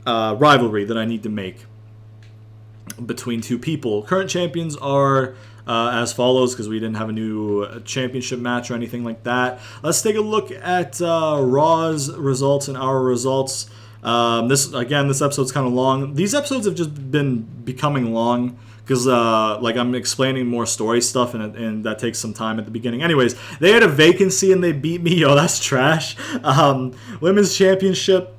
rivalry that I need to make between 2 people. Current champions are as follows, because we didn't have a new championship match or anything like that. Let's take a look at Raw's results and our results. This episode's kind of long. These episodes have just been becoming long because I'm explaining more story stuff, and that takes some time at the beginning. Anyways, they had a vacancy and they beat me. Yo, that's trash. Women's Championship,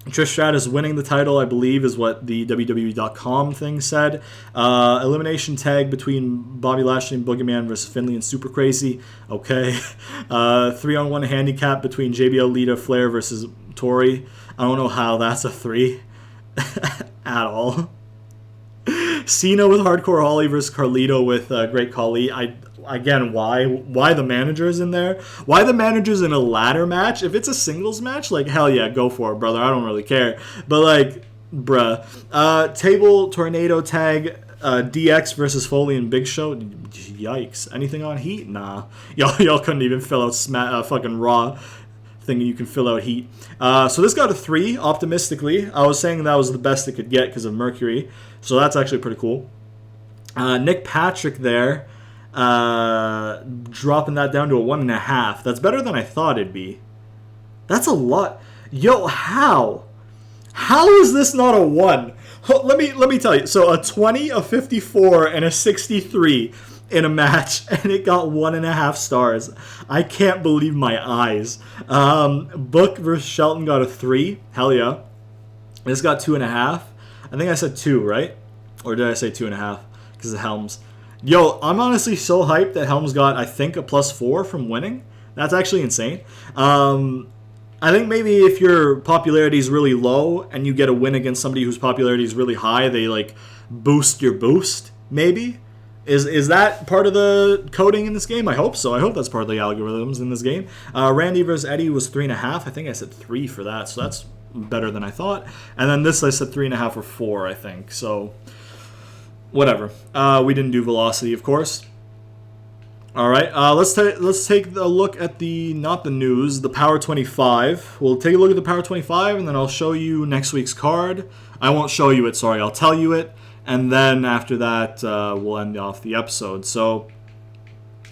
Trish Stratus winning the title, I believe, is what the WWE.com thing said. Elimination tag between Bobby Lashley and Boogeyman versus Finlay and Super Crazy. Okay. 3-on-1 handicap between JBL, Lita, Flair versus Tori. I don't know how that's a 3 at all. Cena with Hardcore Holly versus Carlito with Great Khali. Again, why the manager's in there? Why the manager's in a ladder match? If it's a singles match, like, hell yeah, go for it, brother. I don't really care. But, like, bruh. Table Tornado tag, DX versus Foley and Big Show. Yikes. Anything on Heat? Nah. Y'all couldn't even fill out fucking Raw. Thinking you can fill out Heat. So this got a 3, optimistically. I was saying that was the best it could get because of Mercury. So that's actually pretty cool. Nick Patrick there, dropping that down to a 1.5. That's better than I thought it'd be. That's a lot. Yo, how? How is this not a 1? Let me tell you. So a 20, a 54, and a 63 in a match, and it got 1.5 stars. I can't believe my eyes. Book versus Shelton got a 3. Hell yeah. This got 2.5. I think I said 2, right? Or did I say 2.5? Because of Helms. Yo, I'm honestly so hyped that Helms got, I think, a +4 from winning. That's actually insane. I think maybe if your popularity is really low and you get a win against somebody whose popularity is really high, they like boost your boost, maybe? Is that part of the coding in this game? I hope so. I hope that's part of the algorithms in this game. Randy versus Eddie was 3.5. I think I said 3 for that, so that's better than I thought. And then this I said 3.5 or 4, I think. So whatever. We didn't do velocity, of course. All right. Let's take a look at not the news, the Power 25. We'll take a look at the Power 25, and then I'll show you next week's card. I won't show you it. Sorry, I'll tell you it. And then after that, we'll end off the episode. So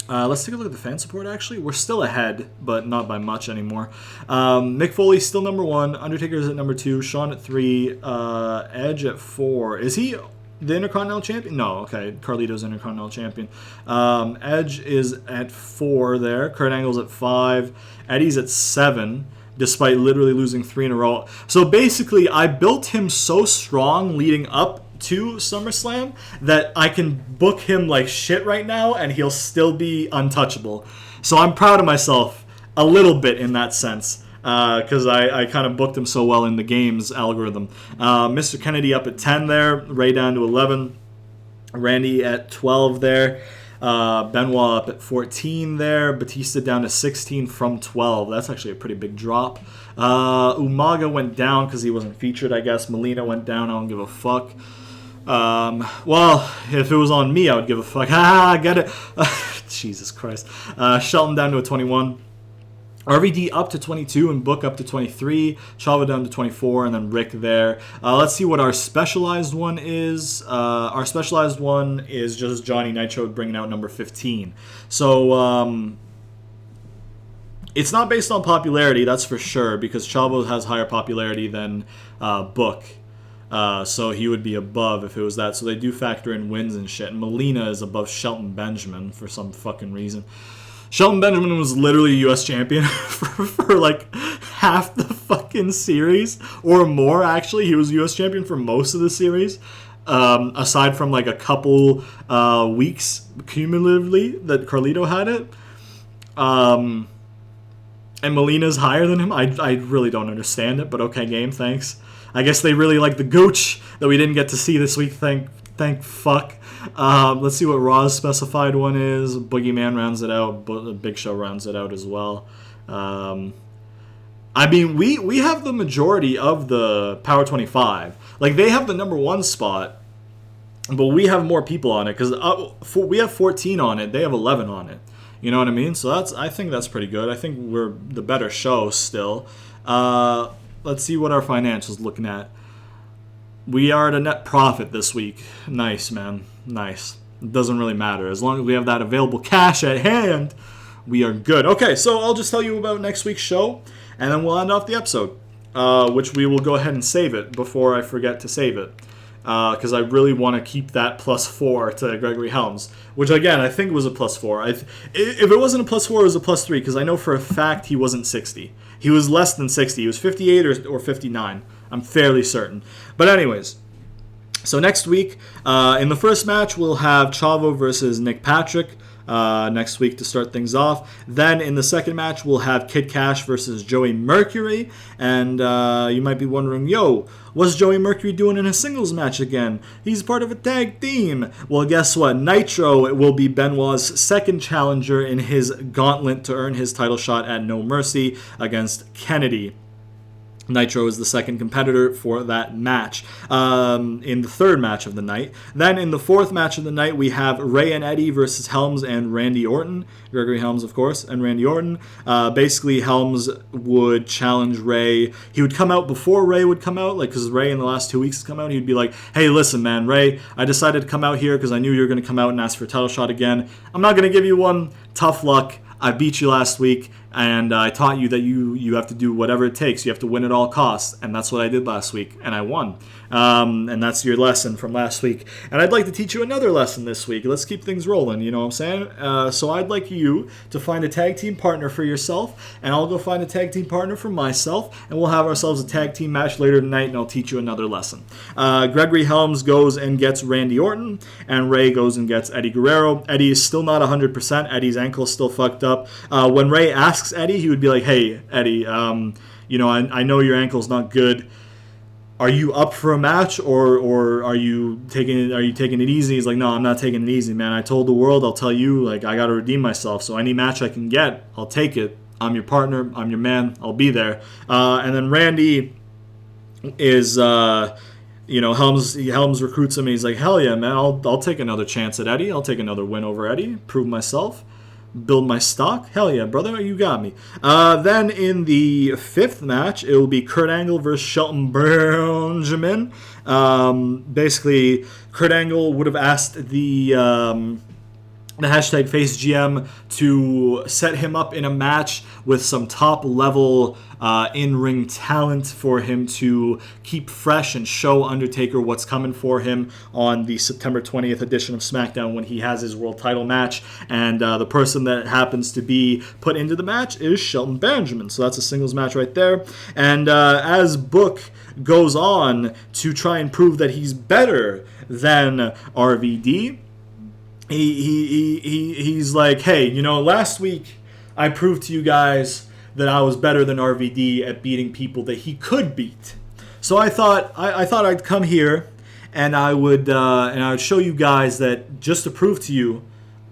let's take a look at the fan support, actually. We're still ahead, but not by much anymore. Mick Foley's still number 1. Undertaker's at number 2. Shawn at 3. Edge at 4. Is he the Intercontinental Champion? No, okay. Carlito's Intercontinental Champion. Edge is at 4 there. Kurt Angle's at 5. Eddie's at 7. Despite literally losing 3 in a row. So basically, I built him so strong leading up to SummerSlam that I can book him like shit right now and he'll still be untouchable. So I'm proud of myself a little bit in that sense. because I kind of booked him so well in the game's algorithm. Mr. Kennedy up at 10 there. Ray down to 11. Randy at 12 there. Benoit up at 14 there. Batista down to 16 from 12. That's actually a pretty big drop. Umaga went down because he wasn't featured, I guess. Molina went down. I don't give a fuck. Well, if it was on me, I would give a fuck. I get it. Jesus Christ. Shelton down to a 21. RVD up to 22 and Book up to 23. Chavo down to 24 and then Rick there. Let's see what our specialized one is. Our specialized one is just Johnny Nitro bringing out number 15. So it's not based on popularity, that's for sure, because Chavo has higher popularity than Book. So he would be above if it was that. So they do factor in wins and shit. And Molina is above Shelton Benjamin for some fucking reason. Shelton Benjamin was literally U.S. champion for like half the fucking series, or more actually. He was U.S. champion for most of the series, aside from like a couple weeks cumulatively that Carlito had it. And Molina's higher than him. I really don't understand it, but okay, game, thanks. I guess they really like the gooch that we didn't get to see this week, thank fuck. Let's see what Raw's specified one is. Boogeyman rounds it out. Big Show rounds it out as well. I mean, we have the majority of the Power 25. Like, they have the number one spot, but we have more people on it because we have 14 on it. They have 11 on it. You know what I mean? So I think that's pretty good. I think we're the better show still. Let's see what our financials looking at. We are at a net profit this week. Nice, man. Nice. It doesn't really matter. As long as we have that available cash at hand, we are good. Okay, so I'll just tell you about next week's show, and then we'll end off the episode, which we will go ahead and save it before I forget to save it, because I really want to keep that +4 to Gregory Helms, which, again, I think was a +4. If it wasn't a +4, it was a +3, because I know for a fact he wasn't 60. He was less than 60. He was 58 or 59. I'm fairly certain. But anyways, so next week, in the first match, we'll have Chavo versus Nick Patrick next week to start things off. Then in the second match, we'll have Kid Kash versus Joey Mercury. And you might be wondering, yo, what's Joey Mercury doing in a singles match again? He's part of a tag team. Well, guess what? Nitro will be Benoit's second challenger in his gauntlet to earn his title shot at No Mercy against Kennedy. Nitro is the second competitor for that match in the third match of the night. Then in the fourth match of the night, we have Ray and Eddie versus Helms and Randy Orton. Gregory Helms, of course, and Randy Orton. Basically, Helms would challenge Ray. He would come out before Ray would come out, like, because Ray in the last 2 weeks has come out. He'd be like, hey, listen, man, Ray, I decided to come out here because I knew you were going to come out and ask for a title shot again. I'm not going to give you one. Tough luck. I beat you last week, and I taught you that you have to do whatever it takes. You have to win at all costs, and that's what I did last week, and I won. And that's your lesson from last week. And I'd like to teach you another lesson this week. Let's keep things rolling, you know what I'm saying? So I'd like you to find a tag team partner for yourself, and I'll go find a tag team partner for myself, and we'll have ourselves a tag team match later tonight, and I'll teach you another lesson. Gregory Helms goes and gets Randy Orton, and Ray goes and gets Eddie Guerrero. Eddie is still not 100%. Eddie's ankle's still fucked up. When Ray asks Eddie, he would be like, hey, Eddie, you know, I know your ankle's not good. Are you up for a match, or are you taking it easy? He's like, no, I'm not taking it easy, man. I told the world, I'll tell you, like, I got to redeem myself. So any match I can get, I'll take it. I'm your partner. I'm your man. I'll be there. And then Randy is, you know, Helms recruits him. And he's like, hell yeah, man. I'll take another chance at Eddie. I'll take another win over Eddie. Prove myself. Build my stock. Hell yeah, brother, you got me. Then in the fifth match, it will be Kurt Angle versus Shelton Benjamin. Basically, Kurt Angle would have asked the hashtag FaceGM to set him up in a match with some top-level in-ring talent for him to keep fresh and show Undertaker what's coming for him on the September 20th edition of SmackDown when he has his world title match. And the person that happens to be put into the match is Shelton Benjamin. So that's a singles match right there. And as Book goes on to try and prove that he's better than RVD, he's like, hey, you know, last week I proved to you guys that I was better than RVD at beating people that he could beat. So I thought I'd come here and I would show you guys that, just to prove to you,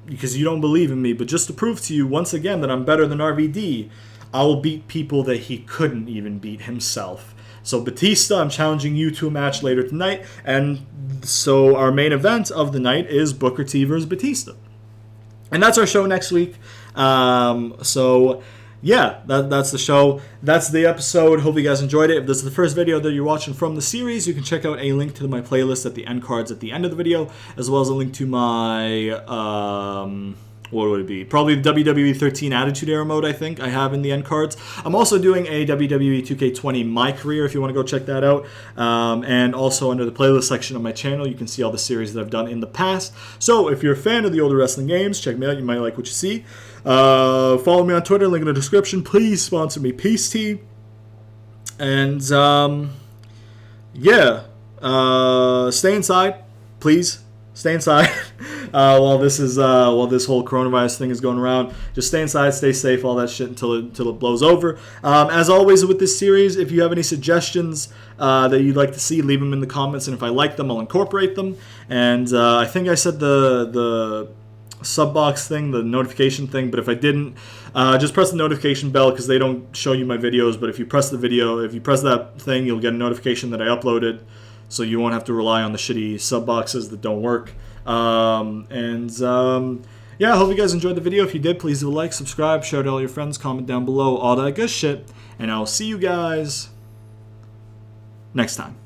because you don't believe in me, but just to prove to you once again that I'm better than RVD, I will beat people that he couldn't even beat himself. So Batista, I'm challenging you to a match later tonight, and so our main event of the night is Booker T versus Batista. And that's our show next week. So yeah, that's the show. That's the episode. Hope you guys enjoyed it. If this is the first video that you're watching from the series, you can check out a link to my playlist at the end cards at the end of the video, as well as a link to my what would it be? Probably the WWE 13 Attitude Era mode, I think I have in the end cards. I'm also doing a WWE 2K20 My Career if you want to go check that out. And also under the playlist section of my channel, you can see all the series that I've done in the past. So if you're a fan of the older wrestling games, check me out. You might like what you see. Follow me on Twitter, link in the description. Please sponsor me, Peace Tea. And yeah, stay inside, please. Stay inside while this whole coronavirus thing is going around. Just stay inside, stay safe, all that shit until it blows over. As always with this series, if you have any suggestions that you'd like to see, leave them in the comments, and if I like them, I'll incorporate them. And I think I said the sub box thing, the notification thing, but if I didn't, just press the notification bell, because they don't show you my videos. But if you press that thing, you'll get a notification that I uploaded. So you won't have to rely on the shitty sub boxes that don't work. Yeah, I hope you guys enjoyed the video. If you did, please leave a like, subscribe, share it to all your friends, comment down below, all that good shit. And I'll see you guys next time.